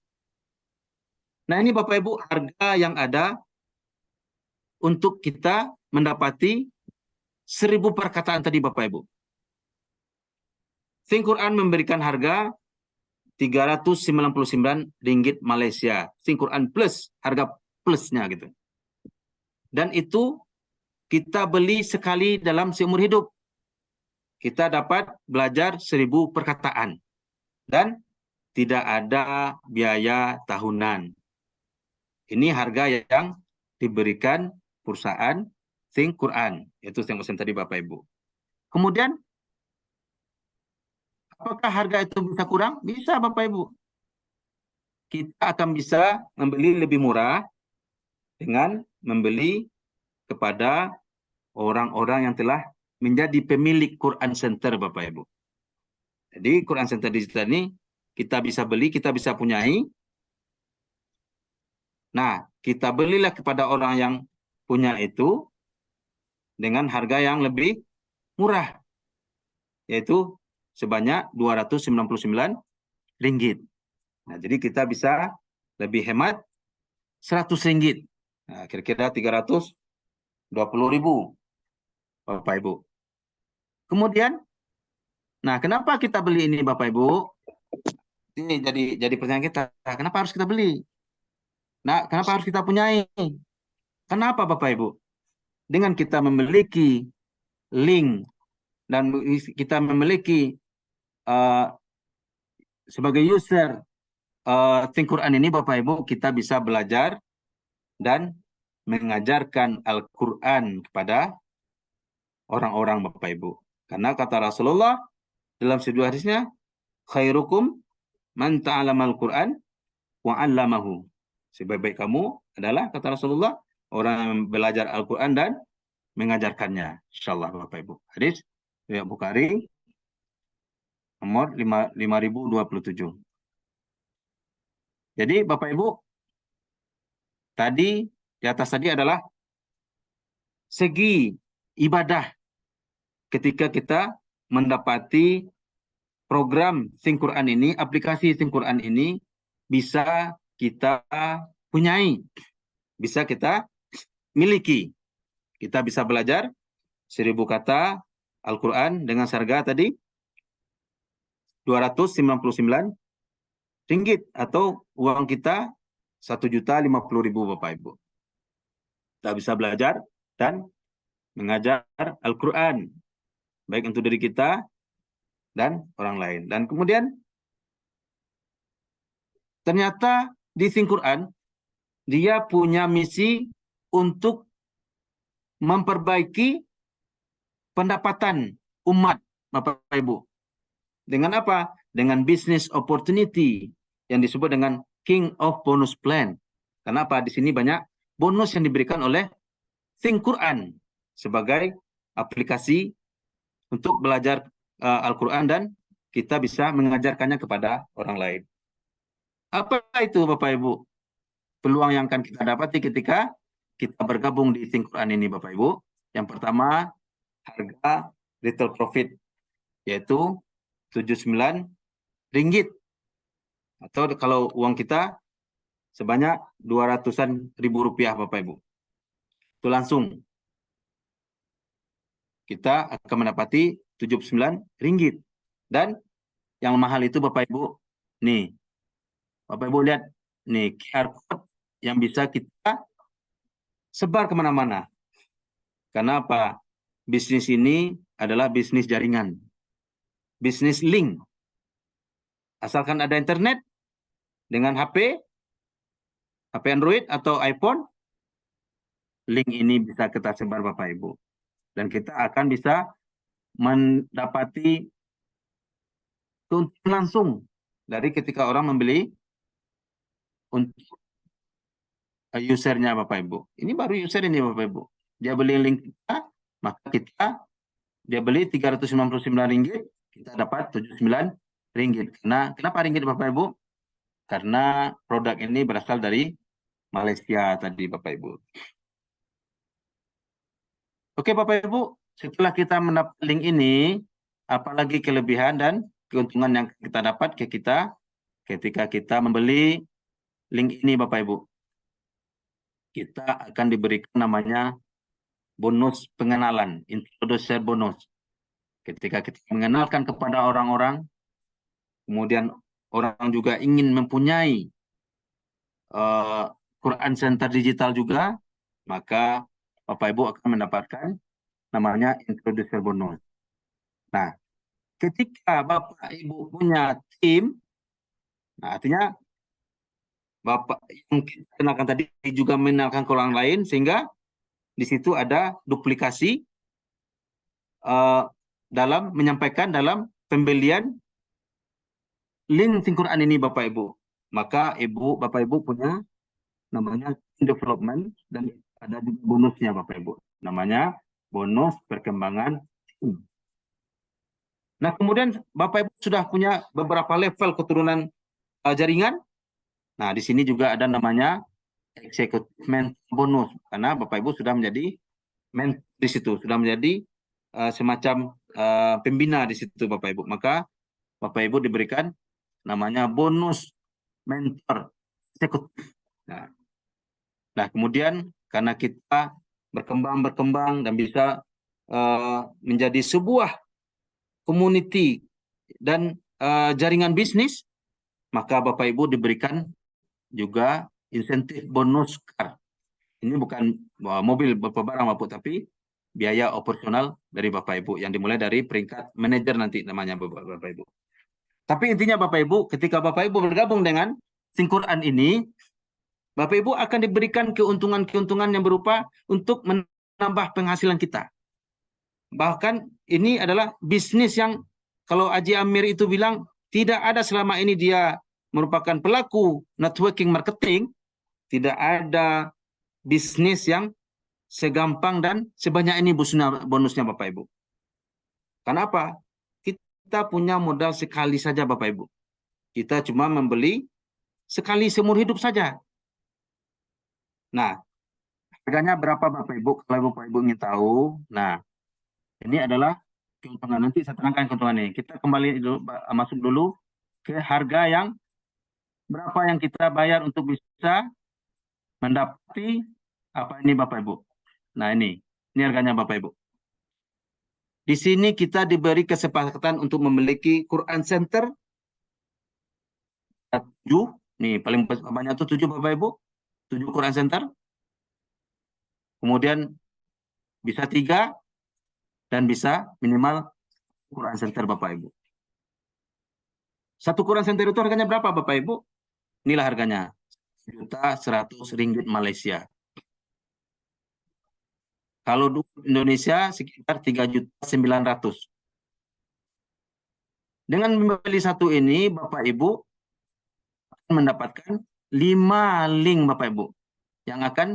Nah, ini Bapak Ibu harga yang ada untuk kita mendapati 1000 perkataan tadi Bapak Ibu. Al-Quran memberikan harga Rp399 Malaysia. Al-Quran plus, harga plusnya gitu. Dan itu kita beli sekali dalam seumur hidup. Kita dapat belajar 1000 perkataan. Dan tidak ada biaya tahunan. Ini harga yang diberikan perusahaan Al-Quran. Itu yang pesan tadi Bapak Ibu. Kemudian, apakah harga itu bisa kurang? Bisa Bapak Ibu. Kita akan bisa membeli lebih murah dengan membeli kepada orang-orang yang telah menjadi pemilik Quran Center Bapak Ibu. Jadi Quran Center Digital ini kita bisa beli, kita bisa punyai. Nah, kita belilah kepada orang yang punya itu dengan harga yang lebih murah, yaitu sebanyak Rp299. Nah, jadi kita bisa lebih hemat Rp100. Nah, kira-kira 320.000 Bapak Ibu. Kemudian, nah kenapa kita beli ini Bapak Ibu? Ini jadi pertanyaan kita. Kenapa harus kita beli? Nah, kenapa harus kita punyai? Kenapa Bapak Ibu? Dengan kita memiliki link dan kita memiliki sebagai user Al-Quran ini Bapak Ibu, kita bisa belajar dan mengajarkan Al-Quran kepada orang-orang Bapak Ibu. Karena kata Rasulullah dalam sebuah hadisnya, khairukum man ta'alamal Quran wa 'allamahu. Sebaik-baik kamu adalah, kata Rasulullah, orang yang belajar Al-Quran dan mengajarkannya. Insyaallah Bapak Ibu. Hadis riwayat Bukhari nomor 5027. Jadi Bapak Ibu, tadi di atas tadi adalah segi ibadah ketika kita mendapati program Think Quran ini, aplikasi Think Quran ini bisa kita punyai, bisa kita miliki. Kita bisa belajar 1000 kata Al-Quran dengan harga tadi Rp299 atau uang kita 1.050.000 Bapak Ibu. Kita bisa belajar dan mengajar Al-Quran, baik untuk diri kita dan orang lain. Dan kemudian ternyata di Think Quran dia punya misi untuk memperbaiki pendapatan umat Bapak Ibu. Dengan apa? Dengan business opportunity yang disebut dengan King of Bonus Plan. Kenapa? Di sini banyak bonus yang diberikan oleh Think Quran sebagai aplikasi untuk belajar Al-Quran dan kita bisa mengajarkannya kepada orang lain. Apa itu Bapak Ibu? Peluang yang akan kita dapati ketika kita bergabung di Think Quran ini Bapak Ibu. Yang pertama, harga retail profit, yaitu Rp79. Atau kalau uang kita sebanyak 200-an ribu rupiah Bapak Ibu. Itu langsung. Kita akan mendapati Rp79. Dan yang mahal itu Bapak Ibu, nih. Bapak Ibu lihat, nih QR code yang bisa kita sebar kemana-mana. Karena apa? Bisnis ini adalah bisnis jaringan. Bisnis link. Asalkan ada internet dengan HP Android atau iPhone, link ini bisa kita sebar Bapak Ibu. Dan kita akan bisa mendapati keuntungan langsung dari ketika orang membeli untuk usernya Bapak Ibu. Ini baru user ini Bapak Ibu. Dia beli link kita, maka dia beli Rp399, kita dapat Rp79. Kenapa ringgit Bapak Ibu? Karena produk ini berasal dari Malaysia tadi Bapak Ibu. Oke Bapak Ibu, setelah kita mendapat link ini, apalagi kelebihan dan keuntungan yang kita dapat ke kita ketika kita membeli link ini Bapak Ibu. Kita akan diberikan namanya bonus pengenalan, introducer bonus. Ketika kita mengenalkan kepada orang-orang, kemudian orang juga ingin mempunyai Quran Center digital juga, maka Bapak Ibu akan mendapatkan namanya introducer bonus. Nah, ketika Bapak Ibu punya tim, nah artinya Bapak yang kita kenalkan tadi juga mengenalkan ke orang lain, sehingga di situ ada duplikasi dalam menyampaikan dalam pembelian link Think Quran ini Bapak Ibu. Maka Bapak Ibu punya namanya development dan ada juga bonusnya Bapak Ibu. Namanya bonus perkembangan tim. Nah, kemudian Bapak Ibu sudah punya beberapa level keturunan jaringan. Nah, di sini juga ada namanya executive mentor bonus, karena Bapak Ibu sudah menjadi mentor di situ, sudah menjadi semacam pembina di situ Bapak Ibu. Maka Bapak Ibu diberikan namanya bonus mentor eksekutif. Nah, kemudian karena kita berkembang dan bisa menjadi sebuah community dan jaringan bisnis, maka Bapak Ibu diberikan juga insentif bonus car. Ini bukan mobil beberapa barang Bapak, tapi biaya operasional dari Bapak Ibu yang dimulai dari peringkat manajer nanti namanya Bapak Ibu. Tapi intinya Bapak Ibu, ketika Bapak Ibu bergabung dengan Think Quran ini, Bapak Ibu akan diberikan keuntungan-keuntungan yang berupa untuk menambah penghasilan kita. Bahkan ini adalah bisnis yang kalau Haji Amir itu bilang tidak ada selama ini dia merupakan pelaku networking marketing, tidak ada bisnis yang segampang dan sebanyak ini bonusnya Bapak Ibu. Kenapa? Kita punya modal sekali saja Bapak Ibu. Kita cuma membeli sekali seumur hidup saja. Nah, harganya berapa Bapak Ibu? Kalau Bapak Ibu ingin tahu, nah ini adalah keuntungan. Nanti saya terangkan keuntungan ini. Kita kembali dulu, masuk dulu ke harga yang berapa yang kita bayar untuk bisa mendapati apa ini Bapak Ibu. Nah ini harganya Bapak Ibu. Di sini kita diberi kesepakatan untuk memiliki Quran Center 7, nih paling banyak itu 7 Bapak Ibu, 7 Quran Center. Kemudian bisa 3 dan bisa minimal Quran Center Bapak Ibu. Satu Quran Center itu harganya berapa Bapak Ibu? Inilah harganya, Rp1.100 Malaysia. Kalau di Indonesia sekitar 3.900.000. Dengan membeli satu ini, Bapak Ibu akan mendapatkan 5 link Bapak Ibu. Yang akan,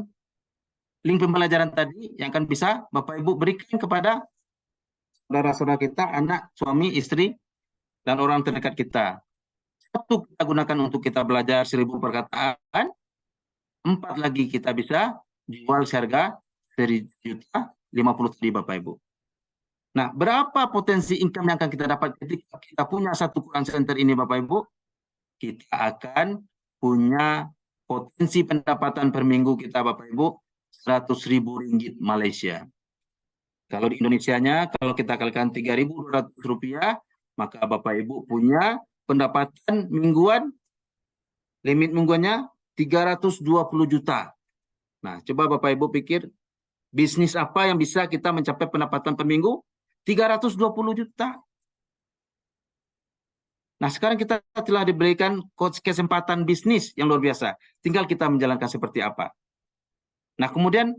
link pembelajaran tadi, yang akan bisa Bapak Ibu berikan kepada saudara-saudara kita, anak, suami, istri, dan orang terdekat kita. Satu kita gunakan untuk kita belajar 1000 perkataan, 4 lagi kita bisa jual seharga Rp1.050.000 tadi Bapak Ibu. Nah, berapa potensi income yang akan kita dapat ketika kita punya satu Quran Center ini Bapak Ibu? Kita akan punya potensi pendapatan per minggu kita Bapak Ibu Rp100.000 Malaysia. Kalau di Indonesianya, kalau kita kalikan Rp3.200, maka Bapak Ibu punya pendapatan mingguan, limit mingguannya 320 juta. Nah, coba Bapak Ibu pikir, bisnis apa yang bisa kita mencapai pendapatan per minggu? 320 juta. Nah, sekarang kita telah diberikan kesempatan bisnis yang luar biasa. Tinggal kita menjalankan seperti apa. Nah, kemudian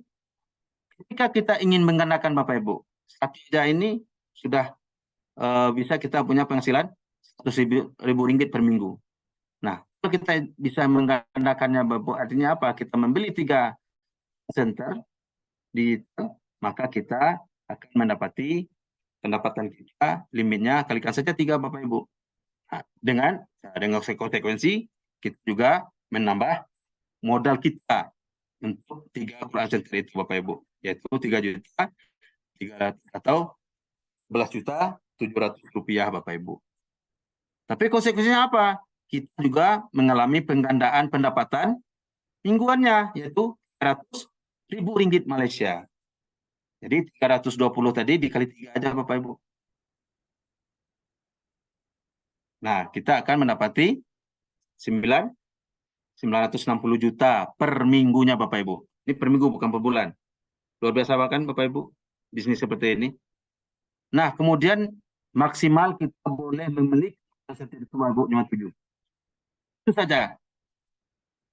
ketika kita ingin menggandakan Bapak Ibu, satu ijazah ini sudah bisa kita punya penghasilan Rp100.000 per minggu. Nah, kalau kita bisa menggandakannya Bapak Ibu, artinya apa? Kita membeli 3 center digital, maka kita akan mendapati pendapatan kita limitnya kalikan saja 3 Bapak Ibu. Nah, dengan konsekuensi kita juga menambah modal kita untuk 3 Quran Center itu Bapak Ibu, yaitu 3.300.000 atau Rp11.700.000 Bapak Ibu. Tapi konsekuensinya apa? Kita juga mengalami penggandaan pendapatan mingguannya, yaitu Rp100.000 Malaysia. Jadi 320 tadi dikali 3 aja Bapak Ibu. Nah, kita akan mendapati 960 juta per minggunya Bapak Ibu. Ini per minggu bukan per bulan. Luar biasa kan Bapak Ibu, bisnis seperti ini. Nah, kemudian maksimal kita boleh memiliki sertifikat Bapak Ibu 57. Itu saja.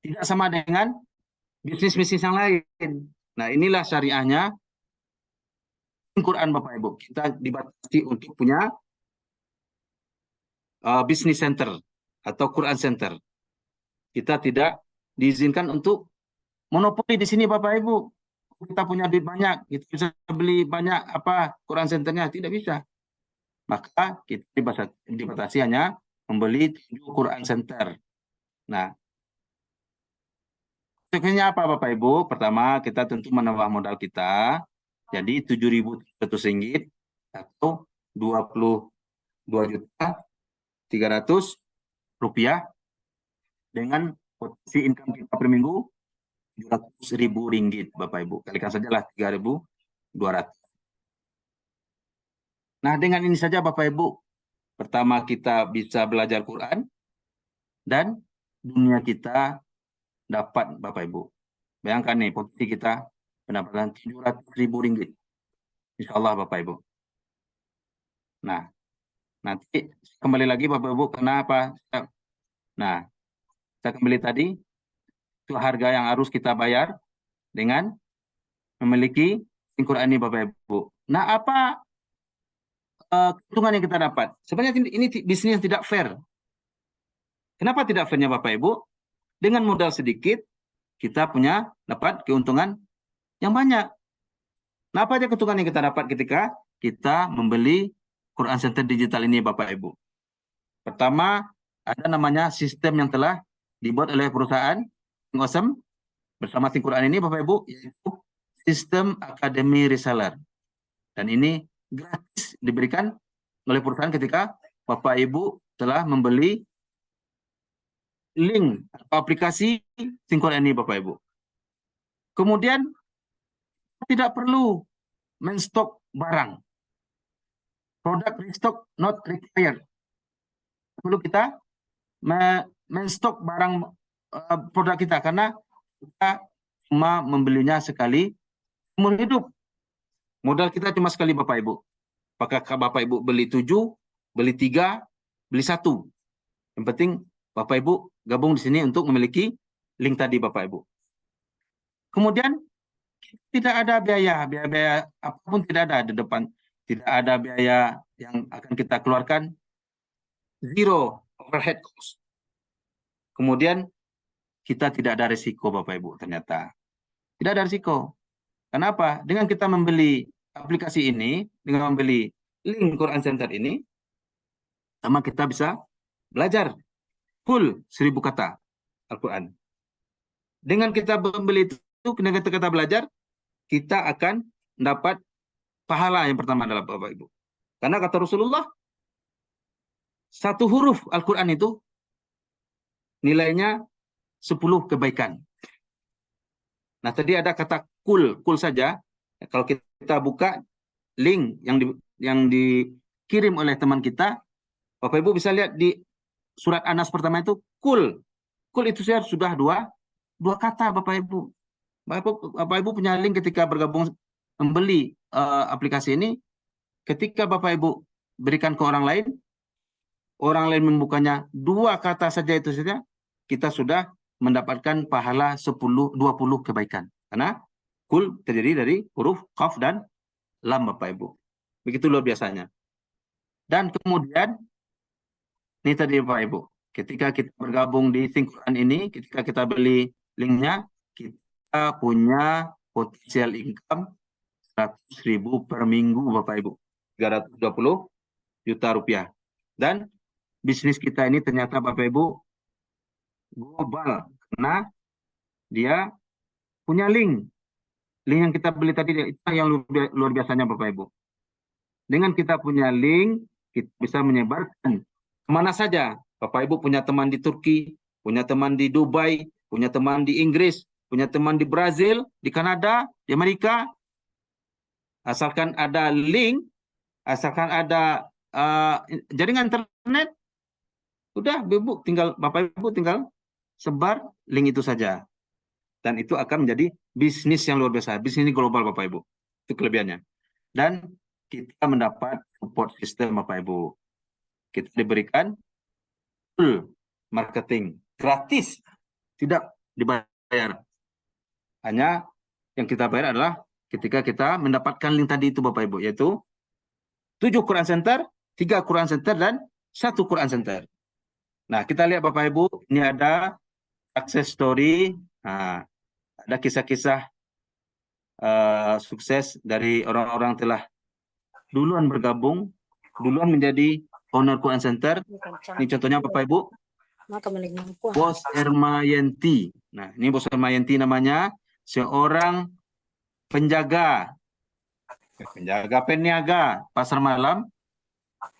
Tidak sama dengan bisnis-bisnis yang lain. Nah, inilah syariahnya Quran Bapak Ibu. Kita dibatasi untuk punya business center atau Quran Center. Kita tidak diizinkan untuk monopoli di sini Bapak Ibu. Kita punya duit banyak, kita bisa beli banyak Quran Centernya, tidak bisa. Maka kita dibatasi hanya membeli 7 Quran Center. Nah, konsekuensinya apa Bapak Ibu? Pertama, kita tentu menambah modal kita. Jadi Rp7.300 atau Rp22.300 dengan potensi income kita per minggu Rp700.000 Bapak Ibu. Kalikan sajalah 3.200. Nah, dengan ini saja Bapak Ibu, pertama kita bisa belajar Quran dan dunia kita dapat Bapak Ibu. Bayangkan nih potensi kita pendapatan Rp700.000. Insya Allah Bapak Ibu. Nah, nanti kembali lagi Bapak Ibu, kenapa? Nah, saya kembali tadi, itu harga yang harus kita bayar dengan memiliki Quran ini Bapak Ibu. Nah, apa keuntungan yang kita dapat? Sebenarnya ini bisnis yang tidak fair. Kenapa tidak fairnya Bapak Ibu? Dengan modal sedikit, kita dapat keuntungan yang banyak. Nah, apa aja keuntungan yang kita dapat ketika kita membeli Quran Center digital ini Bapak Ibu? Pertama, ada namanya sistem yang telah dibuat oleh perusahaan Awesome bersama Quran ini Bapak Ibu, yaitu sistem akademi reseller. Dan ini gratis diberikan oleh perusahaan ketika Bapak Ibu telah membeli link atau aplikasi Think ini Bapak Ibu. Kemudian tidak perlu menstok barang. Produk restock not required. Perlu kita menstok barang produk kita karena kita cuma membelinya sekali seumur hidup. Modal kita cuma sekali Bapak Ibu. Apakah Bapak Ibu beli 7, beli 3, beli 1. Yang penting Bapak Ibu gabung di sini untuk memiliki link tadi Bapak Ibu. Kemudian tidak ada biaya apapun tidak ada di depan. Tidak ada biaya yang akan kita keluarkan. Zero overhead cost. Kemudian kita tidak ada risiko Bapak Ibu ternyata. Tidak ada risiko. Kenapa? Dengan kita membeli aplikasi ini, dengan membeli link Quran Center ini, sama kita bisa belajar full 1000 kata Al-Quran. Dengan kita membeli itu, dengan kita belajar, kita akan dapat pahala yang pertama adalah Bapak Ibu. Karena kata Rasulullah, satu huruf Al-Quran itu nilainya 10 kebaikan. Nah, tadi ada kata kul saja. Kalau kita buka link yang dikirim oleh teman kita, Bapak Ibu bisa lihat di surat Anas pertama itu kul. Kul itu sudah dua kata Bapak Ibu. Bapak Ibu punya link ketika bergabung membeli aplikasi ini, ketika Bapak Ibu berikan ke orang lain membukanya 2 kata saja itu saja, kita sudah mendapatkan pahala 20 kebaikan. Karena kul terdiri dari huruf qaf dan lam Bapak Ibu. Begitu luar biasanya. Dan kemudian ini tadi Bapak Ibu, ketika kita bergabung di Think Quran ini, ketika kita beli linknya, kita punya potensial income 100.000 per minggu Bapak Ibu, 320 juta rupiah. Dan bisnis kita ini ternyata Bapak Ibu global, karena dia punya link yang kita beli tadi, itu yang luar biasanya Bapak Ibu. Dengan kita punya link, kita bisa menyebarkan kemana saja. Bapak Ibu punya teman di Turki, punya teman di Dubai, punya teman di Inggris, punya teman di Brazil, di Kanada, di Amerika. Asalkan ada link, asalkan ada jaringan internet, udah Bapak Ibu tinggal sebar link itu saja. Dan itu akan menjadi bisnis yang luar biasa. Bisnis ini global Bapak Ibu. Itu kelebihannya. Dan kita mendapat support system Bapak Ibu. Kita diberikan full marketing. Gratis. Tidak dibayar. Hanya yang kita bayar adalah ketika kita mendapatkan link tadi itu Bapak Ibu. Yaitu 7 Quran Center, 3 Quran Center, dan 1 Quran Center. Nah, kita lihat Bapak Ibu. Ini ada success story. Nah, ada kisah-kisah sukses dari orang-orang telah duluan bergabung, duluan menjadi owner Quran Center. Ini contohnya Bapak Ibu, Bos Ermayanti. Nah, ini Bos Ermayanti namanya, seorang peniaga pasar malam.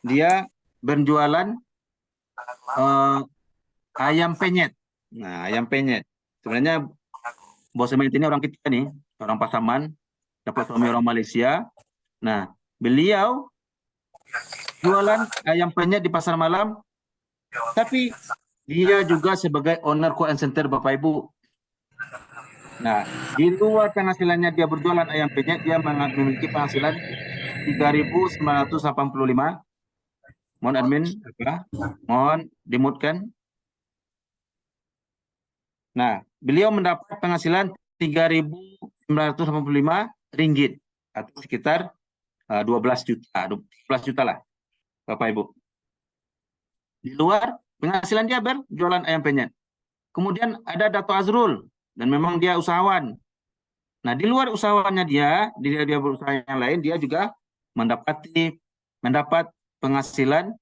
Dia berjualan ayam penyet. Nah, ayam penyet. Sebenarnya Bos Ermayanti ini orang kita nih, orang Pasaman, dapat suami orang Malaysia. Nah, beliau jualan ayam penyet di pasar malam, tapi dia juga sebagai owner Quran Center Bapak Ibu. Nah, di luar penghasilannya dia berjualan ayam penyet, dia memiliki penghasilan 3.985. Mohon admin, mohon dimutkan. Nah, beliau mendapat penghasilan 3.985 ringgit atau sekitar 12 juta lah Bapak Ibu. Di luar penghasilan dia berjualan ayam penyet. Kemudian ada Dato Azrul, dan memang dia usahawan. Nah, di luar usahawannya dia berusaha yang lain, dia juga mendapat penghasilan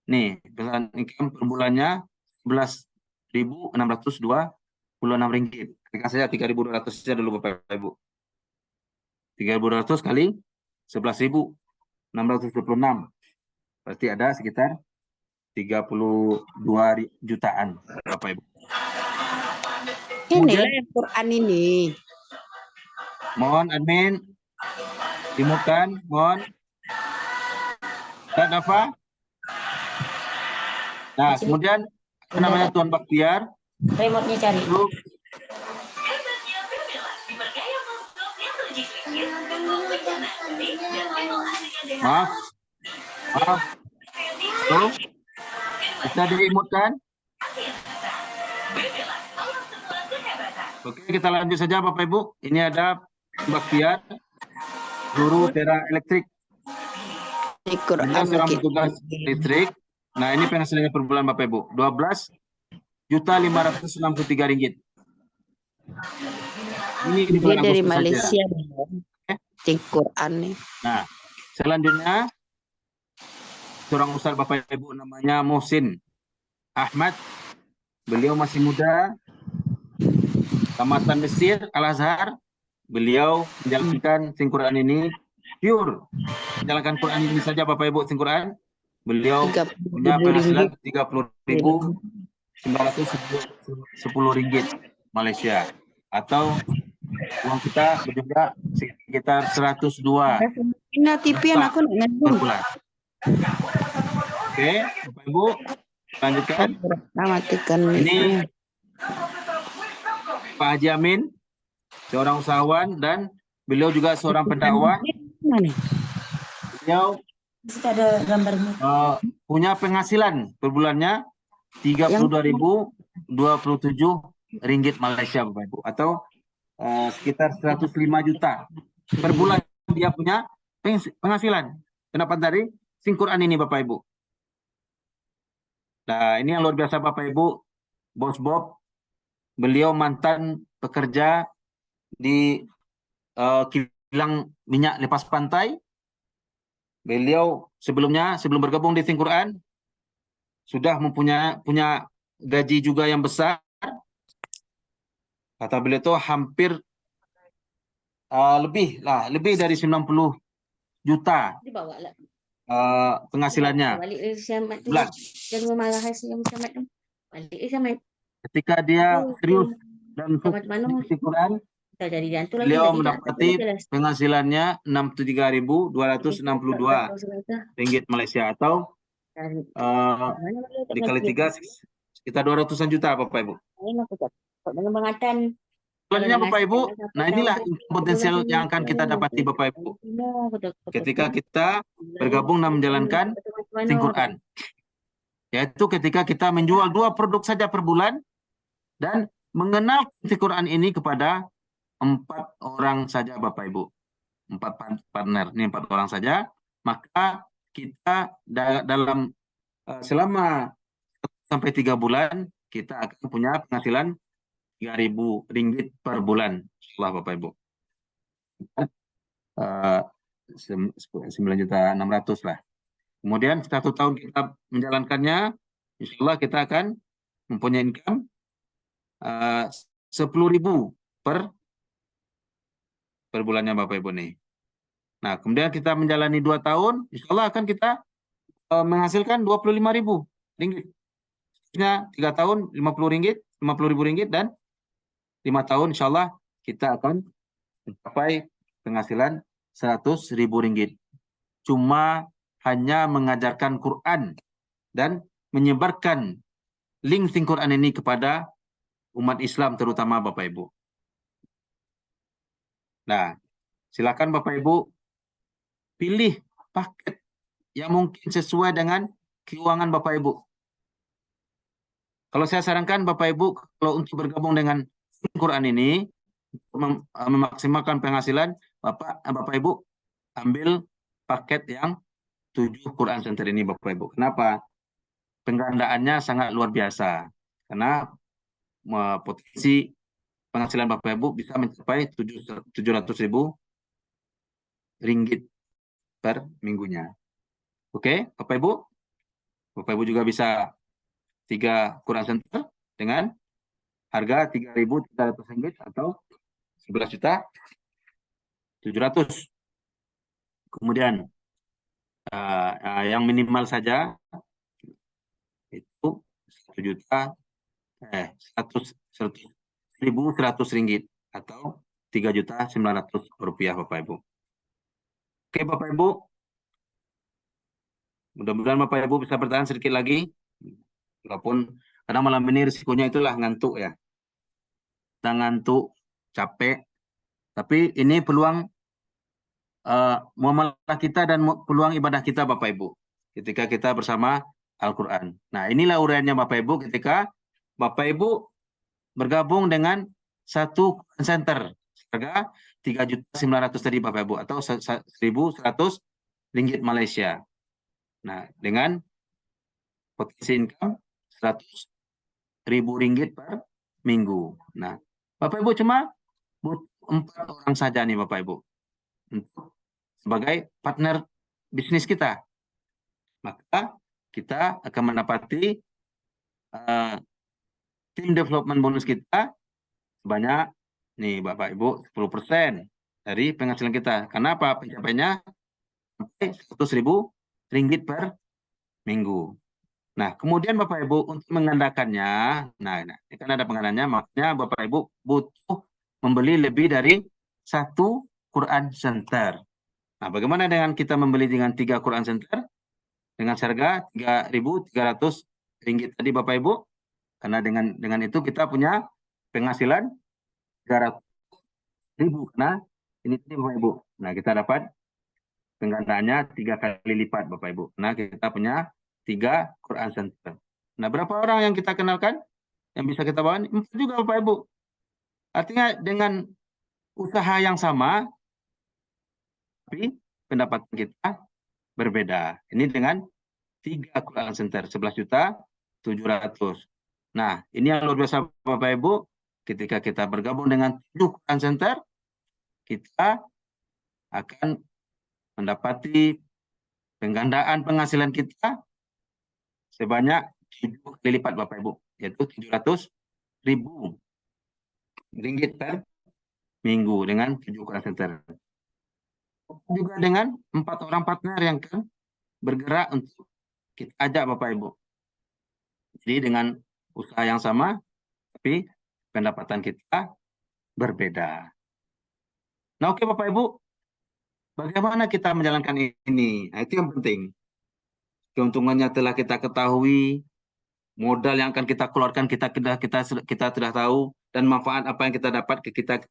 nih, penghasilan income per bulannya 11.626 ringgit. Katakan saja 3.200 saja dulu Bapak Ibu. 3.200 kali 11.000. 626. Berarti ada sekitar 32 jutaan, Bapak Ibu. Inilah yang Quran ini. Mohon admin dimutkan, mohon. Dan apa? Nah, kemudian apa namanya Tuan Baktiar? Remote-nya cari. Itu maaf. Tuh, bisa diimutkan? Oke, kita lanjut saja Bapak Ibu. Ini ada Baktiar, guru tera elektrik. Beliau seorang petugas listrik. Nah, ini penghasilannya per bulan Bapak Ibu. 12.563 ringgit. Ini di Dia bulan dari Agustus Malaysia. saja. Di Quran nih. Nah, selanjutnya seorang ustaz Bapak Ibu namanya Muhsin Ahmad. Beliau masih muda, tamatan Mesir Al-Azhar. Beliau menjalankan sing Quran ini pure. Menjalankan Quran ini saja Bapak Ibu sing Quran. Beliau punya penghasilan 30.910 ringgit Malaysia, atau uang kita berjumlah sekitar 102 Ini TV yang aku per bulan. Oke, Bapak Ibu, lanjutkan. matikan Ini Pak Haji Amin, seorang usahawan dan beliau juga seorang pendakwah. Beliau ada gambarnya. punya penghasilan per bulannya 32.027 ringgit Malaysia Bapak Ibu, atau sekitar 105 juta per bulan dia punya penghasilan. Kenapa dari sing Quran ini Bapak Ibu? Nah, ini yang luar biasa Bapak Ibu. Bos Bob, beliau mantan pekerja di kilang minyak lepas pantai. Beliau sebelumnya, sebelum bergabung di Sing Quran, sudah punya gaji juga yang besar. Kata beliau itu hampir lebih dari 90 juta penghasilannya. Bulan. Ketika dia serius dan fokus di Quran, beliau mendapati penghasilannya 63.262 ringgit Malaysia, atau dikali 3 sekitar 200-an juta Bapak Ibu. Selanjutnya Bapak Ibu, nah inilah potensial yang akan kita dapati Bapak Ibu ketika kita bergabung dan menjalankan Sing Quran, yaitu ketika kita menjual 2 produk saja per bulan dan mengenal Sing Quran ini kepada 4 orang saja Bapak Ibu, 4 partner, ini 4 orang saja, maka kita dalam selama 1 sampai 3 bulan kita akan punya penghasilan 3.000 ringgit per bulan setelah Bapak Ibu. 9.600.000 lah. Kemudian 1 tahun kita menjalankannya, insya Allah kita akan mempunyai income 10.000 per bulannya Bapak Ibu nih. Nah, kemudian kita menjalani 2 tahun, insya Allah akan kita menghasilkan 25.000 ringgit. Maksudnya 3 tahun 50.000 ringgit, dan 5 tahun insya Allah kita akan mencapai penghasilan 100.000 ringgit. Cuma hanya mengajarkan Quran dan menyebarkan link Sing Quran ini kepada umat Islam terutama Bapak Ibu. Nah, silakan Bapak Ibu pilih paket yang mungkin sesuai dengan keuangan Bapak Ibu. Kalau saya sarankan Bapak Ibu, kalau untuk bergabung dengan Sing Quran ini, memaksimalkan penghasilan, Bapak Ibu ambil paket yang 7 Quran Center ini Bapak Ibu. Kenapa? Penggandaannya sangat luar biasa. Karena potensi penghasilan Bapak Ibu bisa mencapai 700.000 ringgit per minggunya. Oke, Bapak Ibu? Bapak Ibu juga bisa 3 Quran Center dengan harga 3.300 ringgit atau 11.700.000. Kemudian yang minimal saja itu 1.100 ringgit atau 3.900.000 rupiah Bapak Ibu. Oke Bapak Ibu, mudah-mudahan Bapak Ibu bisa bertahan sedikit lagi. Walaupun karena malam ini risikonya itulah ngantuk ya. Kita ngantuk, capek. Tapi ini peluang muamalah kita dan peluang ibadah kita Bapak Ibu. Ketika kita bersama Al-Quran. Nah inilah uraiannya Bapak Ibu ketika Bapak Ibu bergabung dengan satu center. Harga 3.900.000 tadi Bapak Ibu. Atau 1.100 ringgit Malaysia. Nah dengan potensi income 100.000 ringgit per minggu. Nah, Bapak Ibu cuma butuh 4 orang saja nih Bapak Ibu untuk sebagai partner bisnis kita. Maka kita akan mendapati tim development bonus kita sebanyak nih Bapak Ibu 10% dari penghasilan kita. Kenapa? Pencapaiannya sampai 100.000 ringgit per minggu. Nah, kemudian Bapak Ibu untuk menggandakannya, nah ini kan ada penggandaannya, makanya Bapak Ibu butuh membeli lebih dari 1 Quran Center. Nah, bagaimana dengan kita membeli dengan 3 Quran Center dengan harga 3.300 ringgit tadi Bapak Ibu? Karena dengan itu kita punya penghasilan 300.000 karena ini tadi Bapak Ibu. Nah, kita dapat penggandaannya 3 kali lipat Bapak Ibu. Nah, kita punya 3 Quran Center. Nah, berapa orang yang kita kenalkan? Yang bisa kita bawa? 4 juga Bapak Ibu. Artinya dengan usaha yang sama, tapi pendapatan kita berbeda. Ini dengan 3 Quran Center, 11.700.000. Nah, ini yang luar biasa Bapak Ibu. Ketika kita bergabung dengan 7 Quran Center, kita akan mendapati penggandaan penghasilan kita sebanyak 7 kali lipat Bapak Ibu, yaitu 700.000 ringgit per minggu dengan 7 Quran Center. Juga dengan 4 orang partner yang akan bergerak untuk kita ajak Bapak Ibu. Jadi dengan usaha yang sama, tapi pendapatan kita berbeda. Nah oke Bapak Ibu, bagaimana kita menjalankan ini? Nah, itu yang penting. Keuntungannya telah kita ketahui, modal yang akan kita keluarkan kita sudah tahu, dan manfaat apa yang kita dapat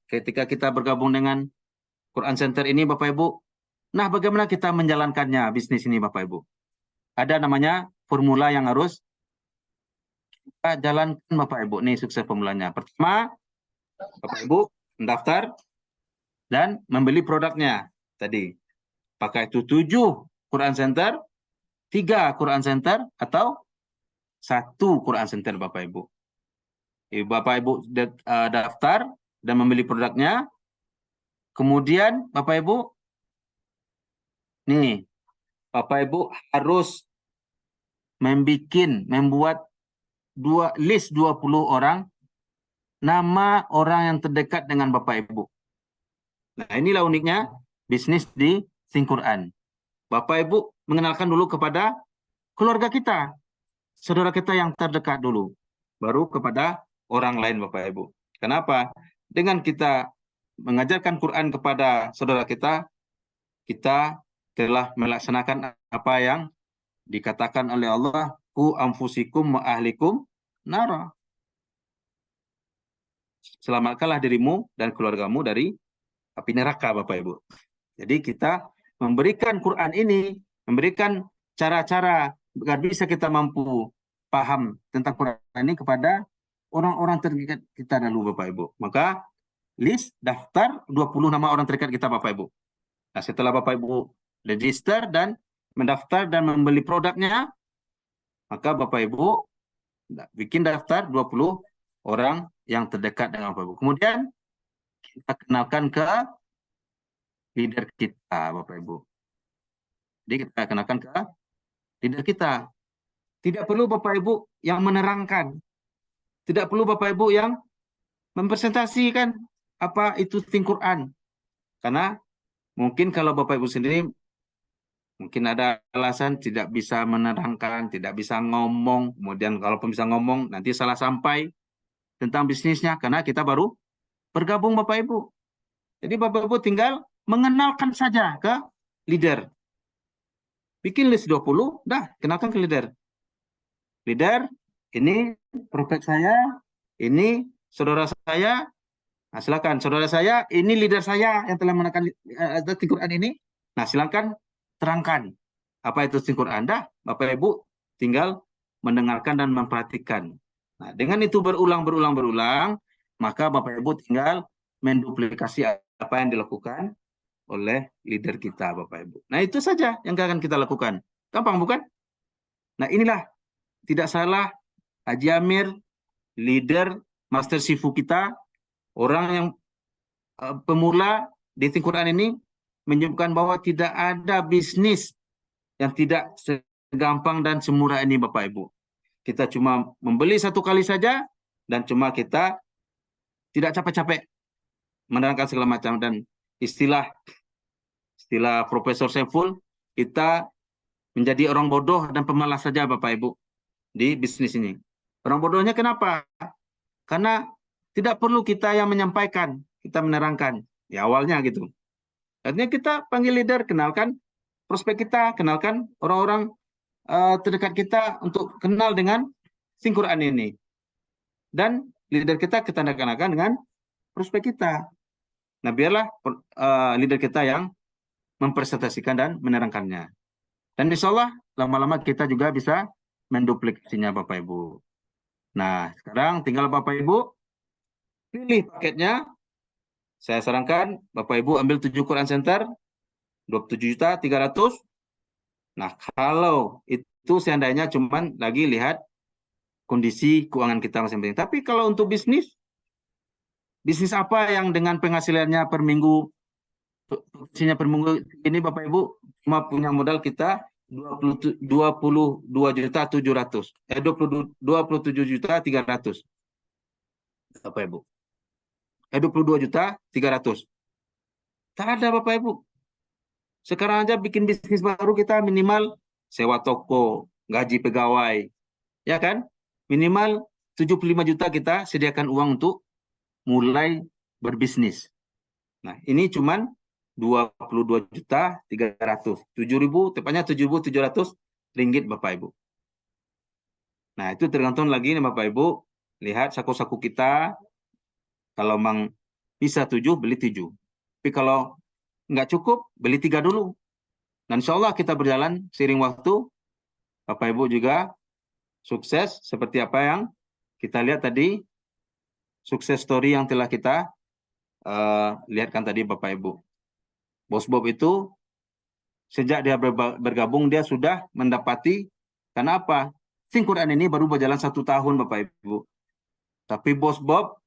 ketika kita bergabung dengan Quran Center ini Bapak Ibu. Nah, bagaimana kita menjalankannya bisnis ini Bapak Ibu? Ada namanya formula yang harus kita jalankan Bapak Ibu. Nih sukses formulanya. Pertama, Bapak Ibu mendaftar dan membeli produknya tadi. Apakah itu 7 Quran Center, 3 Quran Center, atau 1 Quran Center Bapak Ibu. Bapak Ibu daftar dan membeli produknya. Kemudian Bapak Ibu, nih Bapak Ibu harus membuat list 20 orang, nama orang yang terdekat dengan Bapak Ibu. Nah inilah uniknya bisnis di Think Quran. Bapak Ibu mengenalkan dulu kepada keluarga kita, saudara kita yang terdekat dulu, baru kepada orang lain Bapak Ibu. Kenapa? Dengan kita mengajarkan Quran kepada saudara kita, kita telah melaksanakan apa yang dikatakan oleh Allah, ku anfusikum wa ahlikum nara. Selamatkanlah dirimu dan keluargamu dari api neraka Bapak Ibu. Jadi kita memberikan Quran ini, memberikan cara-cara agar bisa kita mampu paham tentang Quran ini kepada orang-orang terdekat kita dulu Bapak Ibu. Maka list daftar 20 nama orang terdekat kita Bapak Ibu. Nah, setelah Bapak Ibu register dan mendaftar dan membeli produknya, maka Bapak Ibu bikin daftar 20 orang yang terdekat dengan Bapak Ibu. Kemudian kita kenalkan ke leader kita Bapak Ibu. Jadi kita kenalkan ke leader kita. Tidak perlu Bapak Ibu yang menerangkan. Tidak perlu Bapak Ibu yang mempresentasikan apa itu Think Quran. Karena mungkin kalau Bapak Ibu sendiri Mungkin ada alasan tidak bisa menerangkan, tidak bisa ngomong. Kemudian kalaupun bisa ngomong, nanti salah sampai tentang bisnisnya. Karena kita baru bergabung Bapak Ibu. Jadi Bapak Ibu tinggal mengenalkan saja ke leader. Bikin list 20, dah kenalkan ke leader. Leader, ini prospek saya, ini saudara saya. Nah, silakan saudara saya, ini leader saya yang telah menekan Quran ini. Nah, silakan terangkan apa itu Quran. Dah, Bapak Ibu tinggal mendengarkan dan memperhatikan. Nah, dengan itu berulang, maka Bapak Ibu tinggal menduplikasi apa yang dilakukan oleh leader kita, Bapak Ibu. Nah, itu saja yang akan kita lakukan. Gampang bukan? Nah, inilah tidak salah Haji Amir, leader Master Sifu kita, orang yang pemula di Quran ini menunjukkan bahwa tidak ada bisnis yang tidak segampang dan semurah ini Bapak Ibu. Kita cuma membeli satu kali saja dan cuma kita tidak capek-capek menerangkan segala macam, dan istilah Profesor Saiful, kita menjadi orang bodoh dan pemalas saja Bapak Ibu di bisnis ini. Orang bodohnya kenapa? Karena tidak perlu kita yang menyampaikan, kita menerangkan di awalnya gitu. Artinya kita panggil leader, kenalkan prospek kita, kenalkan orang-orang terdekat kita untuk kenal dengan Quran ini. Dan leader kita tanda-tangan dengan prospek kita. Nah, biarlah leader kita yang mempresentasikan dan menerangkannya. Dan insya Allah lama-lama kita juga bisa menduplikasinya Bapak Ibu. Nah, sekarang tinggal Bapak Ibu pilih paketnya. Saya sarankan Bapak Ibu ambil 7 Quran Center, 27.300.000. Nah, kalau itu seandainya cuman lagi lihat kondisi keuangan kita masing-masing. Tapi kalau untuk bisnis apa yang dengan penghasilannya per minggu, ini Bapak Ibu cuma punya modal kita 22.700.000. 27.300.000. Bapak Ibu. 22.300.000. Tak ada Bapak Ibu. Sekarang aja bikin bisnis baru kita minimal sewa toko, gaji pegawai. Ya kan? Minimal 75 juta kita sediakan uang untuk mulai berbisnis. Nah, ini cuman 22.300.000. 7.000, tepatnya 7.700 ringgit Bapak Ibu. Nah, itu tergantung lagi nih Bapak Ibu. Lihat saku-saku kita. Kalau memang bisa 7, beli 7. Tapi kalau nggak cukup, beli 3 dulu. Dan insya Allah kita berjalan seiring waktu. Bapak Ibu juga sukses seperti apa yang kita lihat tadi. Sukses story yang telah kita lihatkan tadi Bapak Ibu. Bos Bob itu sejak dia bergabung, dia sudah mendapati, karena apa? Quran ini baru berjalan 1 tahun Bapak Ibu. Tapi Bos Bob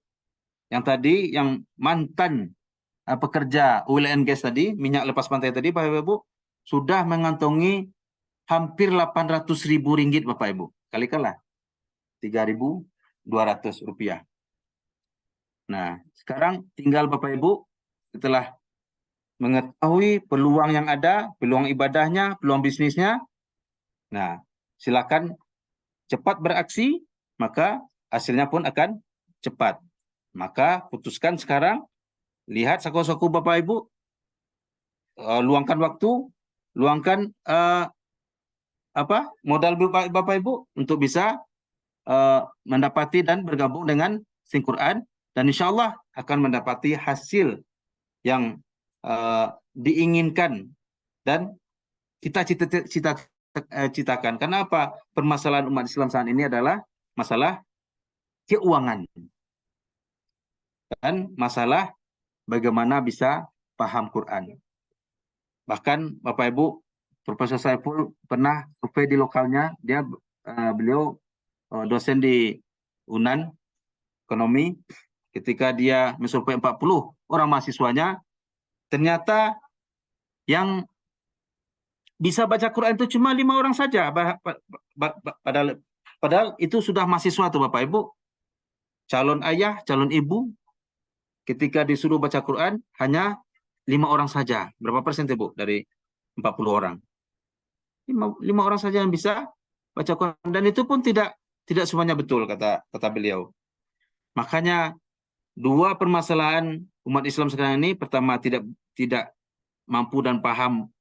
yang tadi, yang mantan pekerja oil and gas tadi, minyak lepas pantai tadi Bapak Ibu, sudah mengantongi hampir 800.000 ringgit Bapak Ibu. Kali-kala 3.200 rupiah. Nah, sekarang tinggal Bapak Ibu setelah mengetahui peluang yang ada, peluang ibadahnya, peluang bisnisnya. Nah, silakan cepat beraksi, maka hasilnya pun akan cepat. Maka putuskan sekarang, lihat saku-saku Bapak Ibu, luangkan waktu, luangkan modal Bapak Ibu untuk bisa mendapati dan bergabung dengan Quran, dan insya Allah akan mendapati hasil yang diinginkan dan kita citakan. Karena apa? Permasalahan umat Islam saat ini adalah masalah keuangan dan masalah bagaimana bisa paham Quran. Bahkan Bapak Ibu, Profesor Saiful pernah survei di lokalnya, beliau dosen di UNAN ekonomi. Ketika dia mensurvei 40 orang mahasiswanya, ternyata yang bisa baca Quran itu cuma 5 orang saja. Padahal itu sudah mahasiswa tuh Bapak Ibu. Calon ayah, calon ibu, ketika disuruh baca Quran hanya 5 orang saja. Berapa persen tuh Bu dari 40 orang? lima orang saja yang bisa baca Quran, dan itu pun tidak semuanya betul, kata beliau. Makanya dua permasalahan umat Islam sekarang ini, pertama tidak mampu dan paham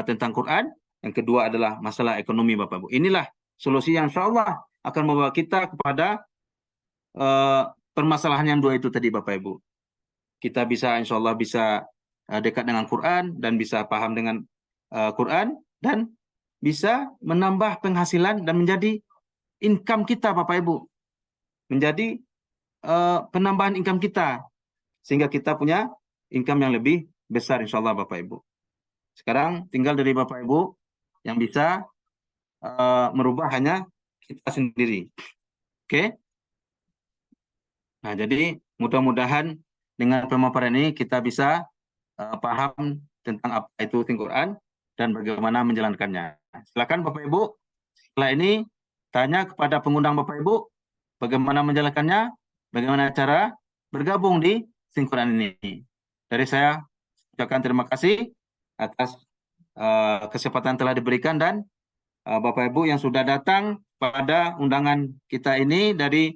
tentang Quran, yang kedua adalah masalah ekonomi, Bapak Ibu. Inilah solusi yang insya Allah akan membawa kita kepada permasalahan yang dua itu tadi, Bapak Ibu. Kita bisa insya Allah bisa dekat dengan Quran dan bisa paham dengan Quran, dan bisa menambah penghasilan dan menjadi income kita, Bapak Ibu. Menjadi penambahan income kita, sehingga kita punya income yang lebih besar insya Allah, Bapak Ibu. Sekarang tinggal dari Bapak Ibu yang bisa merubah hanya kita sendiri. Oke? Nah, jadi mudah-mudahan dengan pemaparan ini kita bisa paham tentang apa itu Quran dan bagaimana menjalankannya. Silakan Bapak Ibu, setelah ini tanya kepada pengundang Bapak Ibu bagaimana menjalankannya, bagaimana cara bergabung di Quran ini. Dari saya ucapkan terima kasih atas kesempatan telah diberikan, dan Bapak Ibu yang sudah datang pada undangan kita ini dari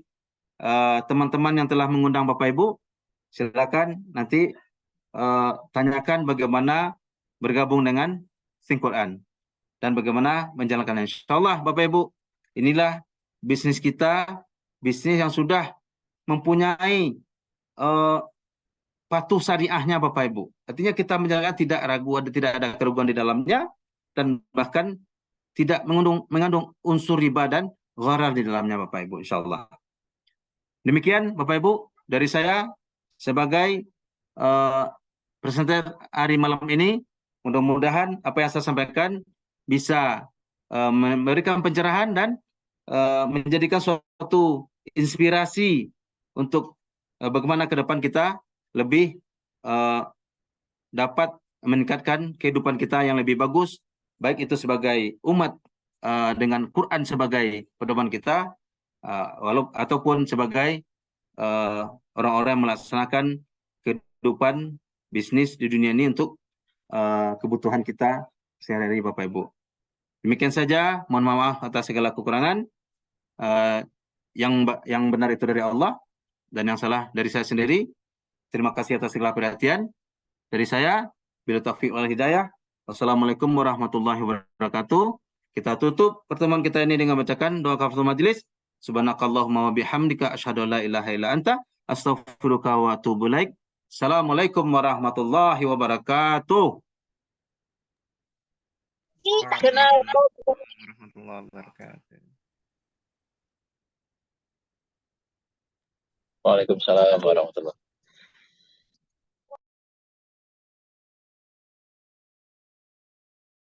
teman-teman yang telah mengundang Bapak Ibu, silakan nanti tanyakan bagaimana bergabung dengan Quran dan bagaimana menjalankannya. Insya Allah Bapak Ibu, inilah bisnis kita, bisnis yang sudah mempunyai patuh syariahnya, Bapak Ibu. Artinya kita menjalankan tidak ragu, tidak ada kerugian di dalamnya, dan bahkan tidak mengandung unsur riba dan gharar di dalamnya, Bapak Ibu, insya Allah. Demikian Bapak Ibu dari saya sebagai presenter hari malam ini. Mudah-mudahan apa yang saya sampaikan bisa memberikan pencerahan dan menjadikan suatu inspirasi untuk bagaimana ke depan kita lebih dapat meningkatkan kehidupan kita yang lebih bagus, baik itu sebagai umat dengan Quran sebagai pedoman kita, ataupun sebagai orang-orang yang melaksanakan kehidupan bisnis di dunia ini untuk kebutuhan kita sehari-hari, Bapak Ibu. Demikian saja, mohon maaf atas segala kekurangan. Yang benar itu dari Allah, dan yang salah dari saya sendiri. Terima kasih atas segala perhatian dari saya. Bila taufiq wal hidayah. Wassalamualaikum warahmatullahi wabarakatuh. Kita tutup pertemuan kita ini dengan bacakan doa kafaratul majelis. Subhanakallahumma wa bihamdika asyhadu an la ilaha illa anta astaghfiruka wa atubu ilaik. Assalamualaikum warahmatullahi wabarakatuh. Warahmatullahi wabarakatuh. Waalaikumsalam warahmatullahi wabarakatuh.